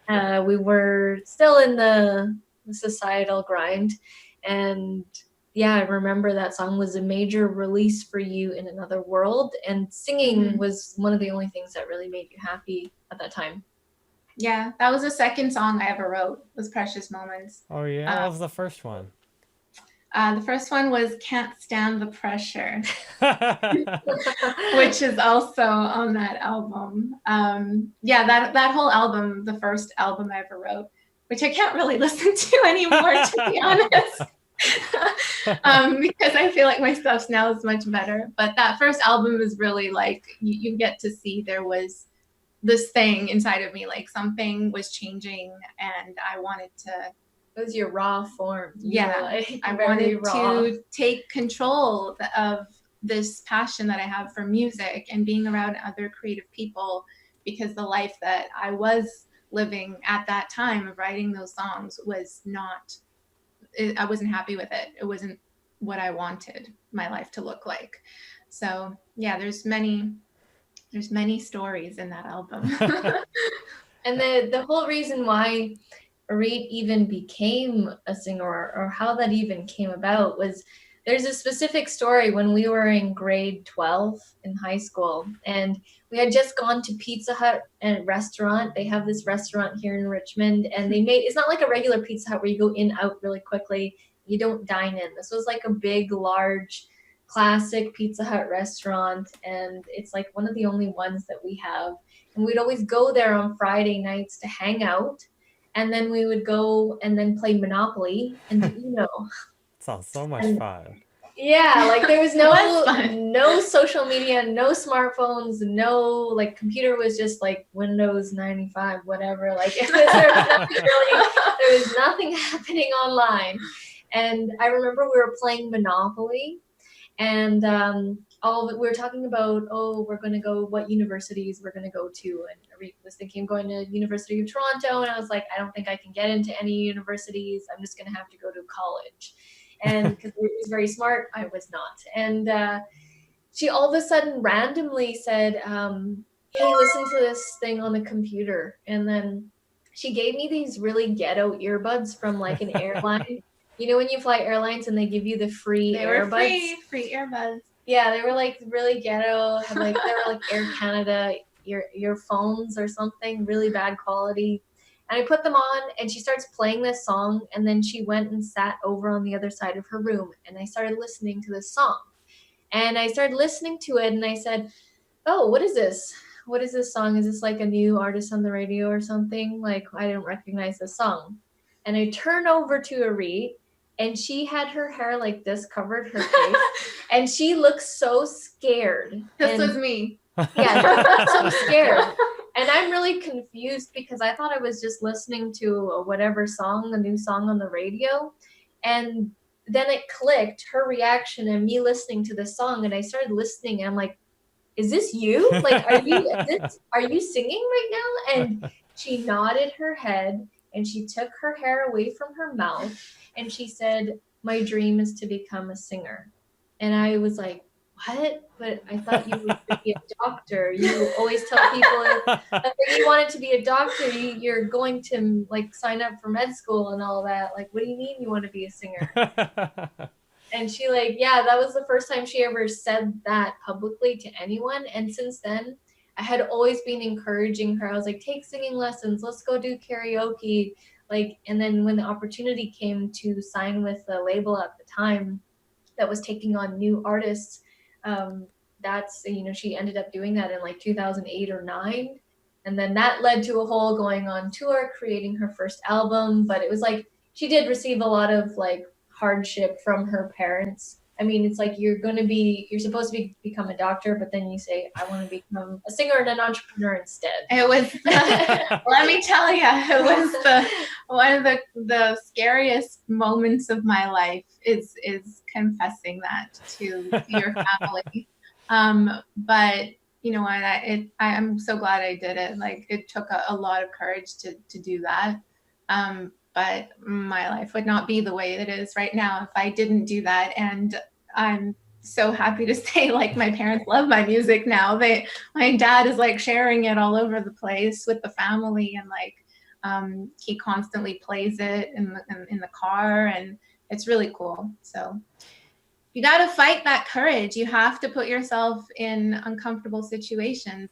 We were still in the societal grind. And yeah, I remember that song was a major release for you in another world, and singing was one of the only things that really made you happy at that time. Yeah, that was the second song I ever wrote, was Precious Moments. Oh yeah, what was the first one? The first one was Can't Stand the Pressure, which is also on that album. Yeah, that whole album, the first album I ever wrote, which I can't really listen to anymore, to be honest. Because I feel like my stuff now is much better. But that first album is really like, you get to see there was this thing inside of me, like something was changing, and I wanted to. It was your raw form. Yeah, I wanted to take control of this passion that I have for music and being around other creative people, because the life that I was living at that time of writing those songs was not, I wasn't happy with it. It wasn't what I wanted my life to look like. So yeah, there's many stories in that album. And the whole reason why Arit even became a singer, or how that even came about, was there's a specific story when we were in grade 12 in high school, and we had just gone to Pizza Hut and restaurant. They have this restaurant here in Richmond, and it's not like a regular Pizza Hut where you go in, out really quickly. You don't dine in. This was like a big, large, classic Pizza Hut restaurant, and it's like one of the only ones that we have. And we'd always go there on Friday nights to hang out, and then we would go and then play Monopoly and Uno. Sounds so much fun. Yeah, like there was no social media, no smartphones, no, like, computer was just like Windows 95, whatever. Like there was nothing happening online. And I remember we were playing Monopoly, and we were talking about, we're going to go, what universities we're going to go to. And Arit was thinking of going to University of Toronto, and I was like, I don't think I can get into any universities. I'm just going to have to go to college. And because Arit was very smart, I was not. And she all of a sudden randomly said, hey, listen to this thing on the computer. And then she gave me these really ghetto earbuds from like an airline. You know when you fly airlines and they give you the free earbuds? Free earbuds. Yeah, they were like really ghetto. They were like Air Canada earphones or something, really bad quality. And I put them on, and she starts playing this song, and then she went and sat over on the other side of her room, and I started listening to this song. And I started listening to it, and I said, oh, what is this? what is this song? Is this like a new artist on the radio or something? Like, I didn't recognize the song. And I turn over to Arit, and she had her hair like this, covered her face, and she looks so scared. This was me. Yeah, so scared. And I'm really confused because I thought I was just listening to whatever song, a new song on the radio. And then it clicked, her reaction and me listening to the song. And I started listening and I'm like, is this you? Like, are you singing right now? And she nodded her head and she took her hair away from her mouth and she said, my dream is to become a singer. And I was like, what? But I thought you would be a doctor. You always tell people that you wanted to be a doctor, you're going to like sign up for med school and all that. Like, what do you mean you want to be a singer? And she like, yeah, that was the first time she ever said that publicly to anyone. And since then, I had always been encouraging her. I was like, take singing lessons. Let's go do karaoke. Like, and then when the opportunity came to sign with the label at the time that was taking on new artists, that's, you know, she ended up doing that in like 2008 or 9. And then that led to a whole going on tour, creating her first album. But it was like, she did receive a lot of like hardship from her parents. I mean, it's like you're supposed to become a doctor, but then you say, I want to become a singer and an entrepreneur instead. It was, let me tell you, it was one of the scariest moments of my life is confessing that to your family. But you know what, I'm so glad I did it. Like, it took a lot of courage to do that. But my life would not be the way it is right now if I didn't do that. And I'm so happy to say, like, my parents love my music now. My dad is like sharing it all over the place with the family, and like he constantly plays it in the car, and it's really cool. So you got to fight that courage. You have to put yourself in uncomfortable situations.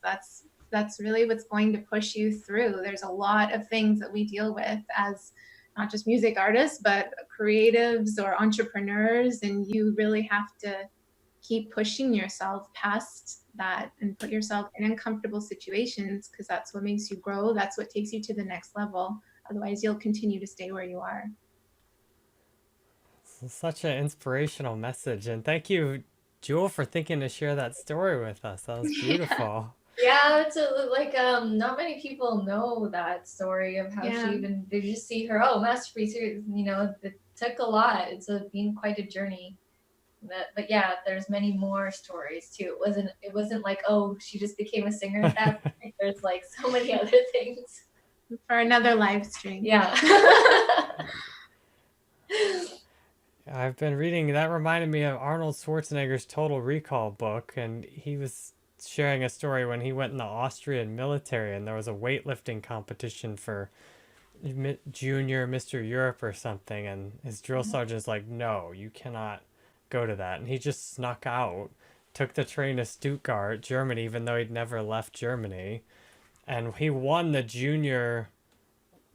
That's really what's going to push you through. There's a lot of things that we deal with as not just music artists, but creatives or entrepreneurs. And you really have to keep pushing yourself past that and put yourself in uncomfortable situations, because that's what makes you grow. That's what takes you to the next level. Otherwise, you'll continue to stay where you are. Such an inspirational message. And thank you, Jewel, for thinking to share that story with us. That was beautiful. Yeah, it's not many people know that story of how they just see her, oh, masterpiece, you know, it took a lot. It's been quite a journey. But yeah, there's many more stories too. It wasn't like, oh, she just became a singer at that point. There's like so many other things. For another live stream. Yeah. I've been reading, that reminded me of Arnold Schwarzenegger's Total Recall book, and he was sharing a story when he went in the Austrian military, and there was a weightlifting competition for junior Mr. Europe or something, and his drill sergeant's like, no, you cannot go to that. And he just snuck out, took the train to Stuttgart, Germany, even though he'd never left Germany, and he won the junior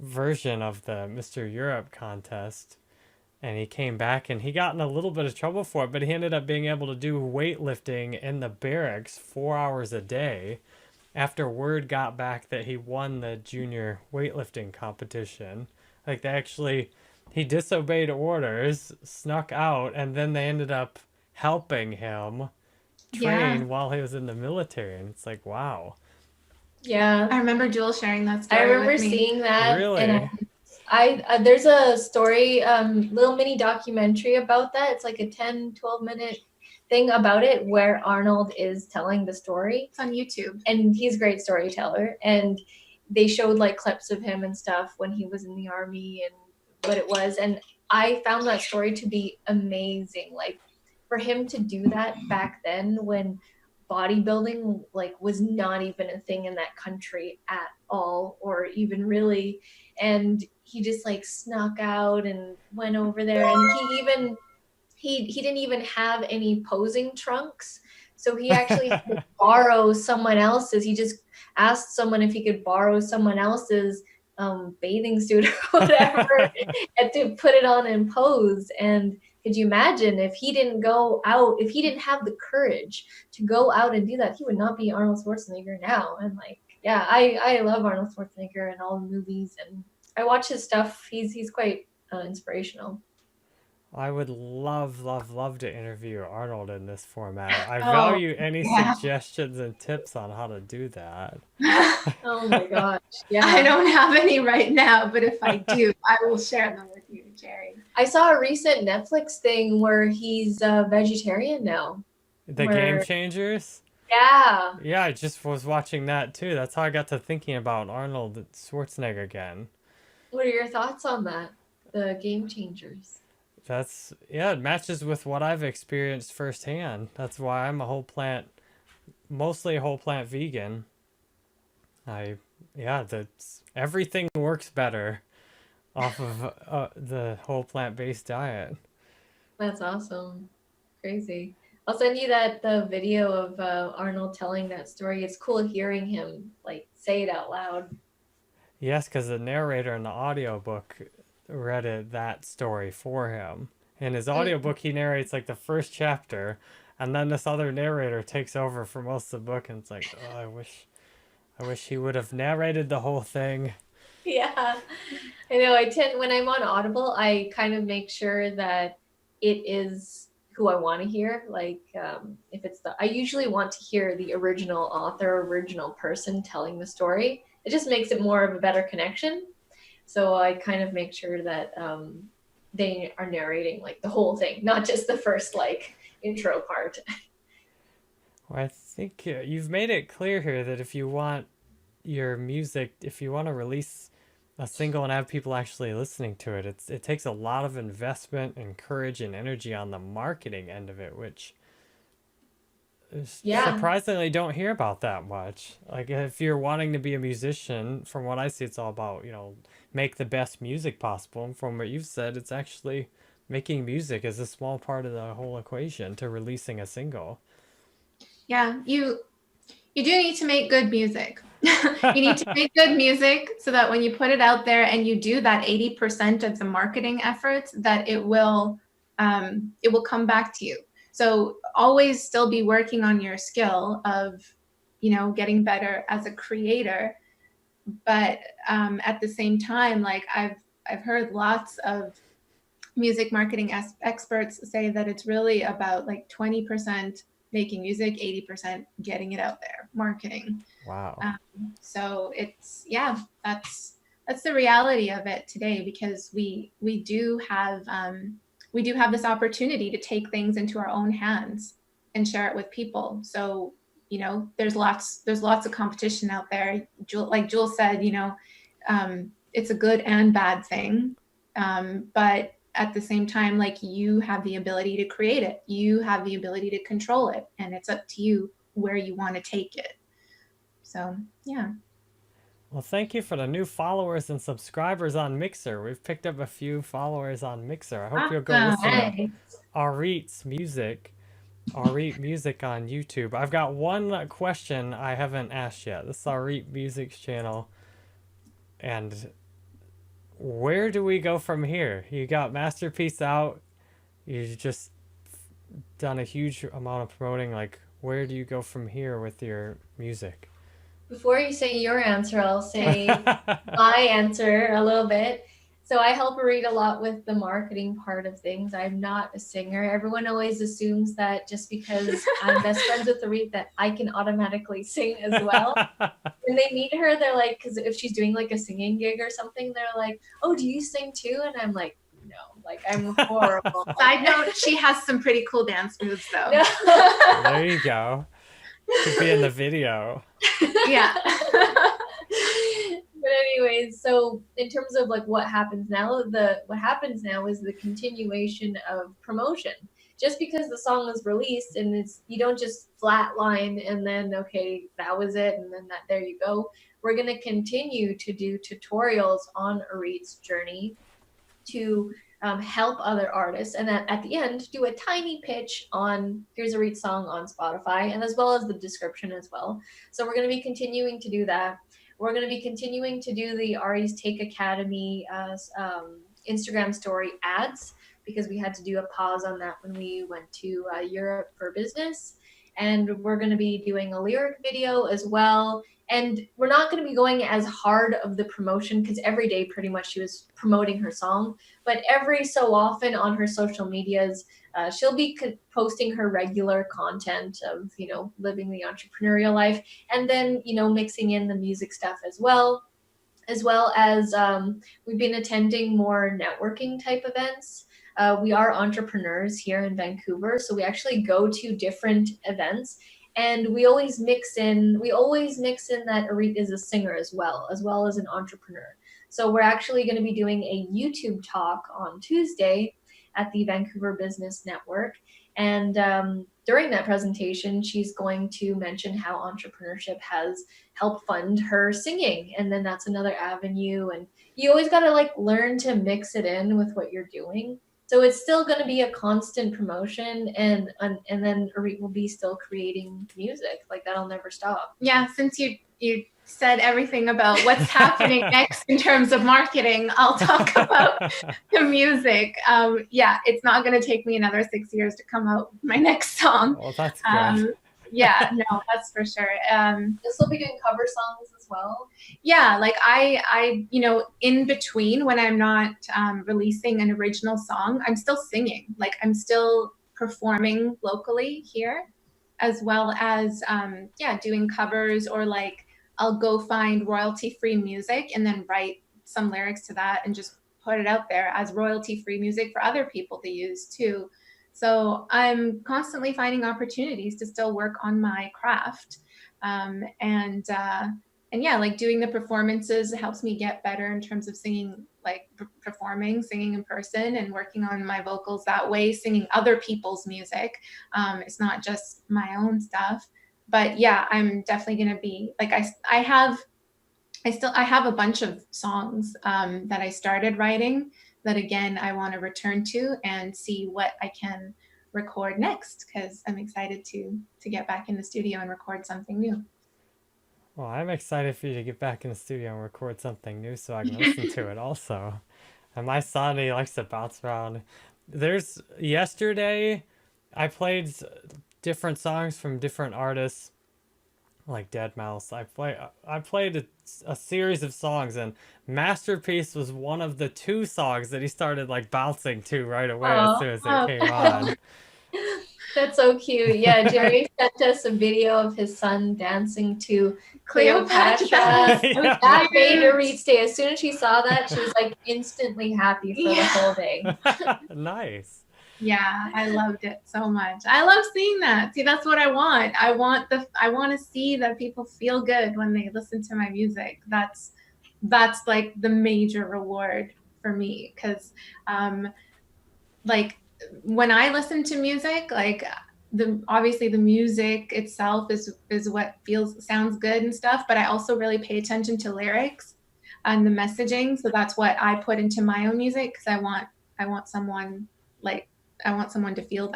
version of the Mr. Europe contest. And he came back and he got in a little bit of trouble for it, but he ended up being able to do weightlifting in the barracks 4 hours a day after word got back that he won the junior weightlifting competition. Like, he disobeyed orders, snuck out, and then they ended up helping him train while he was in the military. And it's like, wow. Yeah. I remember Jewel sharing that story. I remember seeing that. Really? And there's a story, little mini documentary about that. It's like a 10-12 minute thing about it where Arnold is telling the story. It's on YouTube. And he's a great storyteller. And they showed like clips of him and stuff when he was in the army and what it was. And I found that story to be amazing. Like, for him to do that back then when bodybuilding like was not even a thing in that country at all, or even really, and he just like snuck out and went over there, and he didn't even have any posing trunks, so he actually had to borrow someone else's. He just asked someone if he could borrow someone else's bathing suit or whatever and to put it on and pose. And Could you imagine if he didn't go out, if he didn't have the courage to go out and do that, he would not be Arnold Schwarzenegger now. And like, yeah, I love Arnold Schwarzenegger and all the movies, and I watch his stuff. He's quite inspirational. I would love to interview Arnold in this format. I Oh, value any yeah. suggestions and tips on how to do that. Oh my gosh. I Yeah. don't have any right now, but if I do, I will share them with you, Jerry. I saw a recent Netflix thing where he's a vegetarian now. The Game Where, Changers? yeah. Yeah, I just was watching that too. That's how I got to thinking about Arnold Schwarzenegger again. What are your thoughts on that? The Game Changers. That's, yeah, it matches with what I've experienced firsthand. That's why I'm a whole plant, mostly a whole plant vegan. I, yeah, that's, everything works better off of the whole plant-based diet. That's awesome. Crazy. I'll send you the video of Arnold telling that story. It's cool hearing him like say it out loud. Yes, because the narrator in the audiobook read that story for him. In his audiobook, he narrates like the first chapter, and then this other narrator takes over for most of the book, and it's like, oh, I wish he would have narrated the whole thing. Yeah, I know. I tend, when I'm on Audible, I kind of make sure that it is who I want to hear. Like, if it's I usually want to hear the original author, original person telling the story. It just makes it more of a better connection. So I kind of make sure that they are narrating like the whole thing, not just the first like intro part. Well, I think you've made it clear here that if you want your music, if you want to release a single and have people actually listening to it, it takes a lot of investment and courage and energy on the marketing end of it, which Yeah. surprisingly don't hear about that much. Like if you're wanting to be a musician, from what I see, it's all about, make the best music possible. And from what you've said, it's actually making music is a small part of the whole equation to releasing a single. Yeah, you do need to make good music. You need to make good music so that when you put it out there and you do that 80% of the marketing efforts, that it will come back to you. So always still be working on your skill of, getting better as a creator. But at the same time, like I've heard lots of music marketing experts say that it's really about like 20% making music, 80% getting it out there, marketing. Wow. So it's, yeah, that's the reality of it today, because we do have this opportunity to take things into our own hands and share it with people. So, there's lots of competition out there. Like Jules said, it's a good and bad thing. But at the same time, like, you have the ability to create it. You have the ability to control it. And it's up to you where you want to take it. So, yeah. Well, thank you for the new followers and subscribers on Mixer. We've picked up a few followers on Mixer. I hope you'll go listen to Auret's music. Auret Music on YouTube. I've got one question I haven't asked yet. This is Auret Music's channel. And where do we go from here? You got Masterpiece out. You've just done a huge amount of promoting. Like, where do you go from here with your music? Before you say your answer, I'll say my answer a little bit. So I help Auret a lot with the marketing part of things. I'm not a singer. Everyone always assumes that just because I'm best friends with Auret that I can automatically sing as well. When they meet her, they're like, because if she's doing like a singing gig or something, they're like, oh, do you sing too? And I'm like, no, like I'm horrible. Side note, she has some pretty cool dance moves though. No. There you go. Could be in the video. Yeah. But anyways, so in terms of like what happens now is the continuation of promotion. Just because the song was released and you don't just flatline and then okay, that was it and then there you go. We're gonna continue to do tutorials on Auret's journey to help other artists, and then at the end do a tiny pitch on here's Auret's song on Spotify, and as well as the description as well. So we're going to be continuing to do that. We're going to be continuing to do the Ari's Take Academy Instagram story ads. because we had to do a pause on that when we went to Europe for business. And we're going to be doing a lyric video as well. And we're not going to be going as hard of the promotion because every day pretty much she was promoting her song. But every so often on her social medias, she'll be posting her regular content of, living the entrepreneurial life, and then, mixing in the music stuff as well as we've been attending more networking type events. We are entrepreneurs here in Vancouver, so we actually go to different events, and we always mix in that Arit is a singer as well as an entrepreneur. So we're actually going to be doing a YouTube talk on Tuesday at the Vancouver Business Network. And during that presentation, she's going to mention how entrepreneurship has helped fund her singing. And then that's another avenue. And you always got to learn to mix it in with what you're doing. So it's still going to be a constant promotion, and then Arit will be still creating music. That'll never stop. Yeah, since you said everything about what's happening next in terms of marketing, I'll talk about the music. Yeah, it's not going to take me another 6 years to come out with my next song. Well, that's good. Yeah, no, that's for sure. This will be doing cover songs as well. Yeah, I in between when I'm not releasing an original song, I'm still singing. I'm still performing locally here, as well as doing covers, or I'll go find royalty-free music and then write some lyrics to that and just put it out there as royalty-free music for other people to use too. So I'm constantly finding opportunities to still work on my craft. And yeah, doing the performances helps me get better in terms of singing, singing in person and working on my vocals that way, singing other people's music. It's not just my own stuff. But yeah, I'm definitely going to be I have a bunch of songs that I started writing that, again, I want to return to and see what I can record next, because I'm excited to get back in the studio and record something new. Well, I'm excited for you to get back in the studio and record something new so I can listen to it also. And my son, he likes to bounce around. Yesterday, I played different songs from different artists, like Deadmau5. I played a series of songs, and Masterpiece was one of the 2 songs that he started bouncing to right away as soon as it came on. That's so cute. Yeah, Jerry sent us a video of his son dancing to Cleopatra. Yeah. That made Arit's day. As soon as she saw that, she was instantly happy for the whole day. Nice. Yeah, I loved it so much. I love seeing that. See, that's what I want. I want to see that people feel good when they listen to my music. That's the major reward for me, because when I listen to music, obviously the music itself is what sounds good and stuff, but I also really pay attention to lyrics and the messaging. So that's what I put into my own music, because I want someone to feel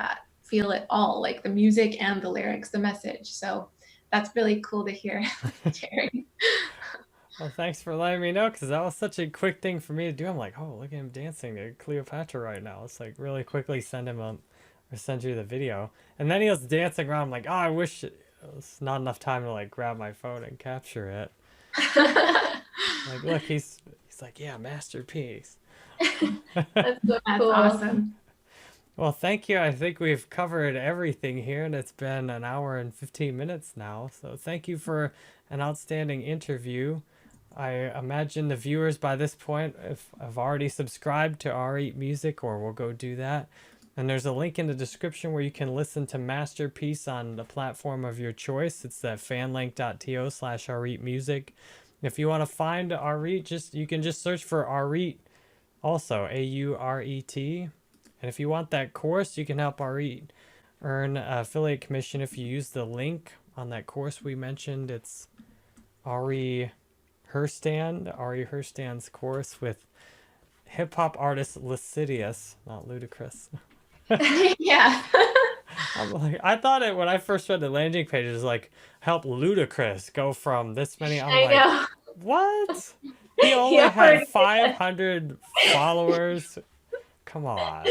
it all, the music and the lyrics, the message. So that's really cool to hear, Jerry. Well, thanks for letting me know, because that was such a quick thing for me to do. I'm like, oh, look at him dancing to Cleopatra right now. It's really quickly send you the video. And then he was dancing around. I'm like, oh, I wish it was not enough time to grab my phone and capture it. Look, he's like, yeah, masterpiece. That's so cool. Awesome. Well, thank you. I think we've covered everything here, and it's been an hour and 15 minutes now. So thank you for an outstanding interview. I imagine the viewers by this point have already subscribed to auretmusic, or will go do that. And there's a link in the description where you can listen to Masterpiece on the platform of your choice. It's that fanlink.to/auretmusic. If you want to find Auret, you can just search for Auret, also AURET. And if you want that course, you can help Auret earn affiliate commission if you use the link on that course we mentioned. It's Ari Herstand's course with hip-hop artist Lascivious, not Ludacris. Yeah. I thought it when I first read the landing page, it was help Ludacris go from this many. I know. What? He only had 500 followers. come on.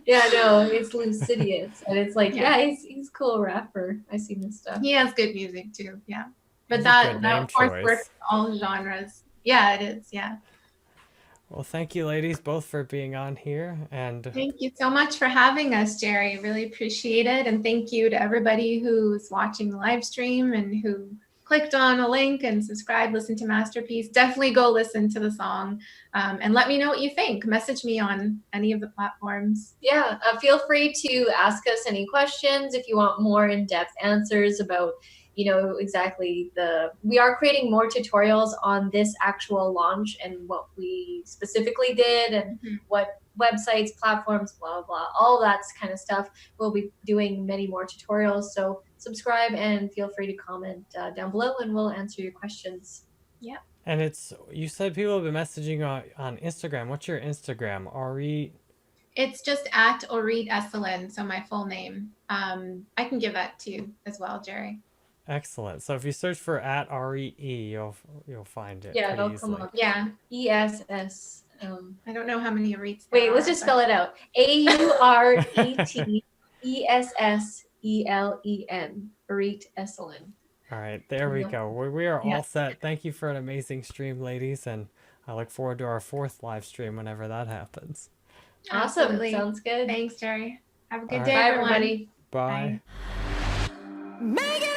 Yeah, no, it's Lucidius, and it's like, Yeah. yeah, he's a cool rapper. I've seen this stuff. He has good music too. Yeah. But It's a that good that name of course works choice. in all genres. Yeah, it is. Yeah. Well, thank you, ladies, both for being on here. And Thank you so much for having us, Jerry. Really appreciate it. And thank you to everybody who's watching the live stream and who clicked on a link and subscribed, listened to Masterpiece. Definitely go listen to the song and let me know what you think. Message me on any of the platforms. Yeah, feel free to ask us any questions if you want more in-depth answers about, exactly we are creating more tutorials on this actual launch and what we specifically did and what websites, platforms, blah, blah, all that kind of stuff. We'll be doing many more tutorials. So subscribe and feel free to comment down below and we'll answer your questions. Yeah. And you said people have been messaging on Instagram. What's your Instagram? It's just at Auret Esselin, so my full name. I can give that to you as well, Jerry. Excellent. So if you search for at REE, you'll find it. Yeah, pretty it'll come easily. up. Yeah. ESS. I don't know how many Aurets. Wait, let's just spell it out. AURETESSELEN. Auret Esselin. All right, there we go. We are Yeah. all set. Thank you for an amazing stream, ladies, and I look forward to our 4th live stream whenever that happens. Awesome. Absolutely. Sounds good. Thanks, Jerry. Have a good All day, right. Bye, everyone. everybody. Bye. Bye.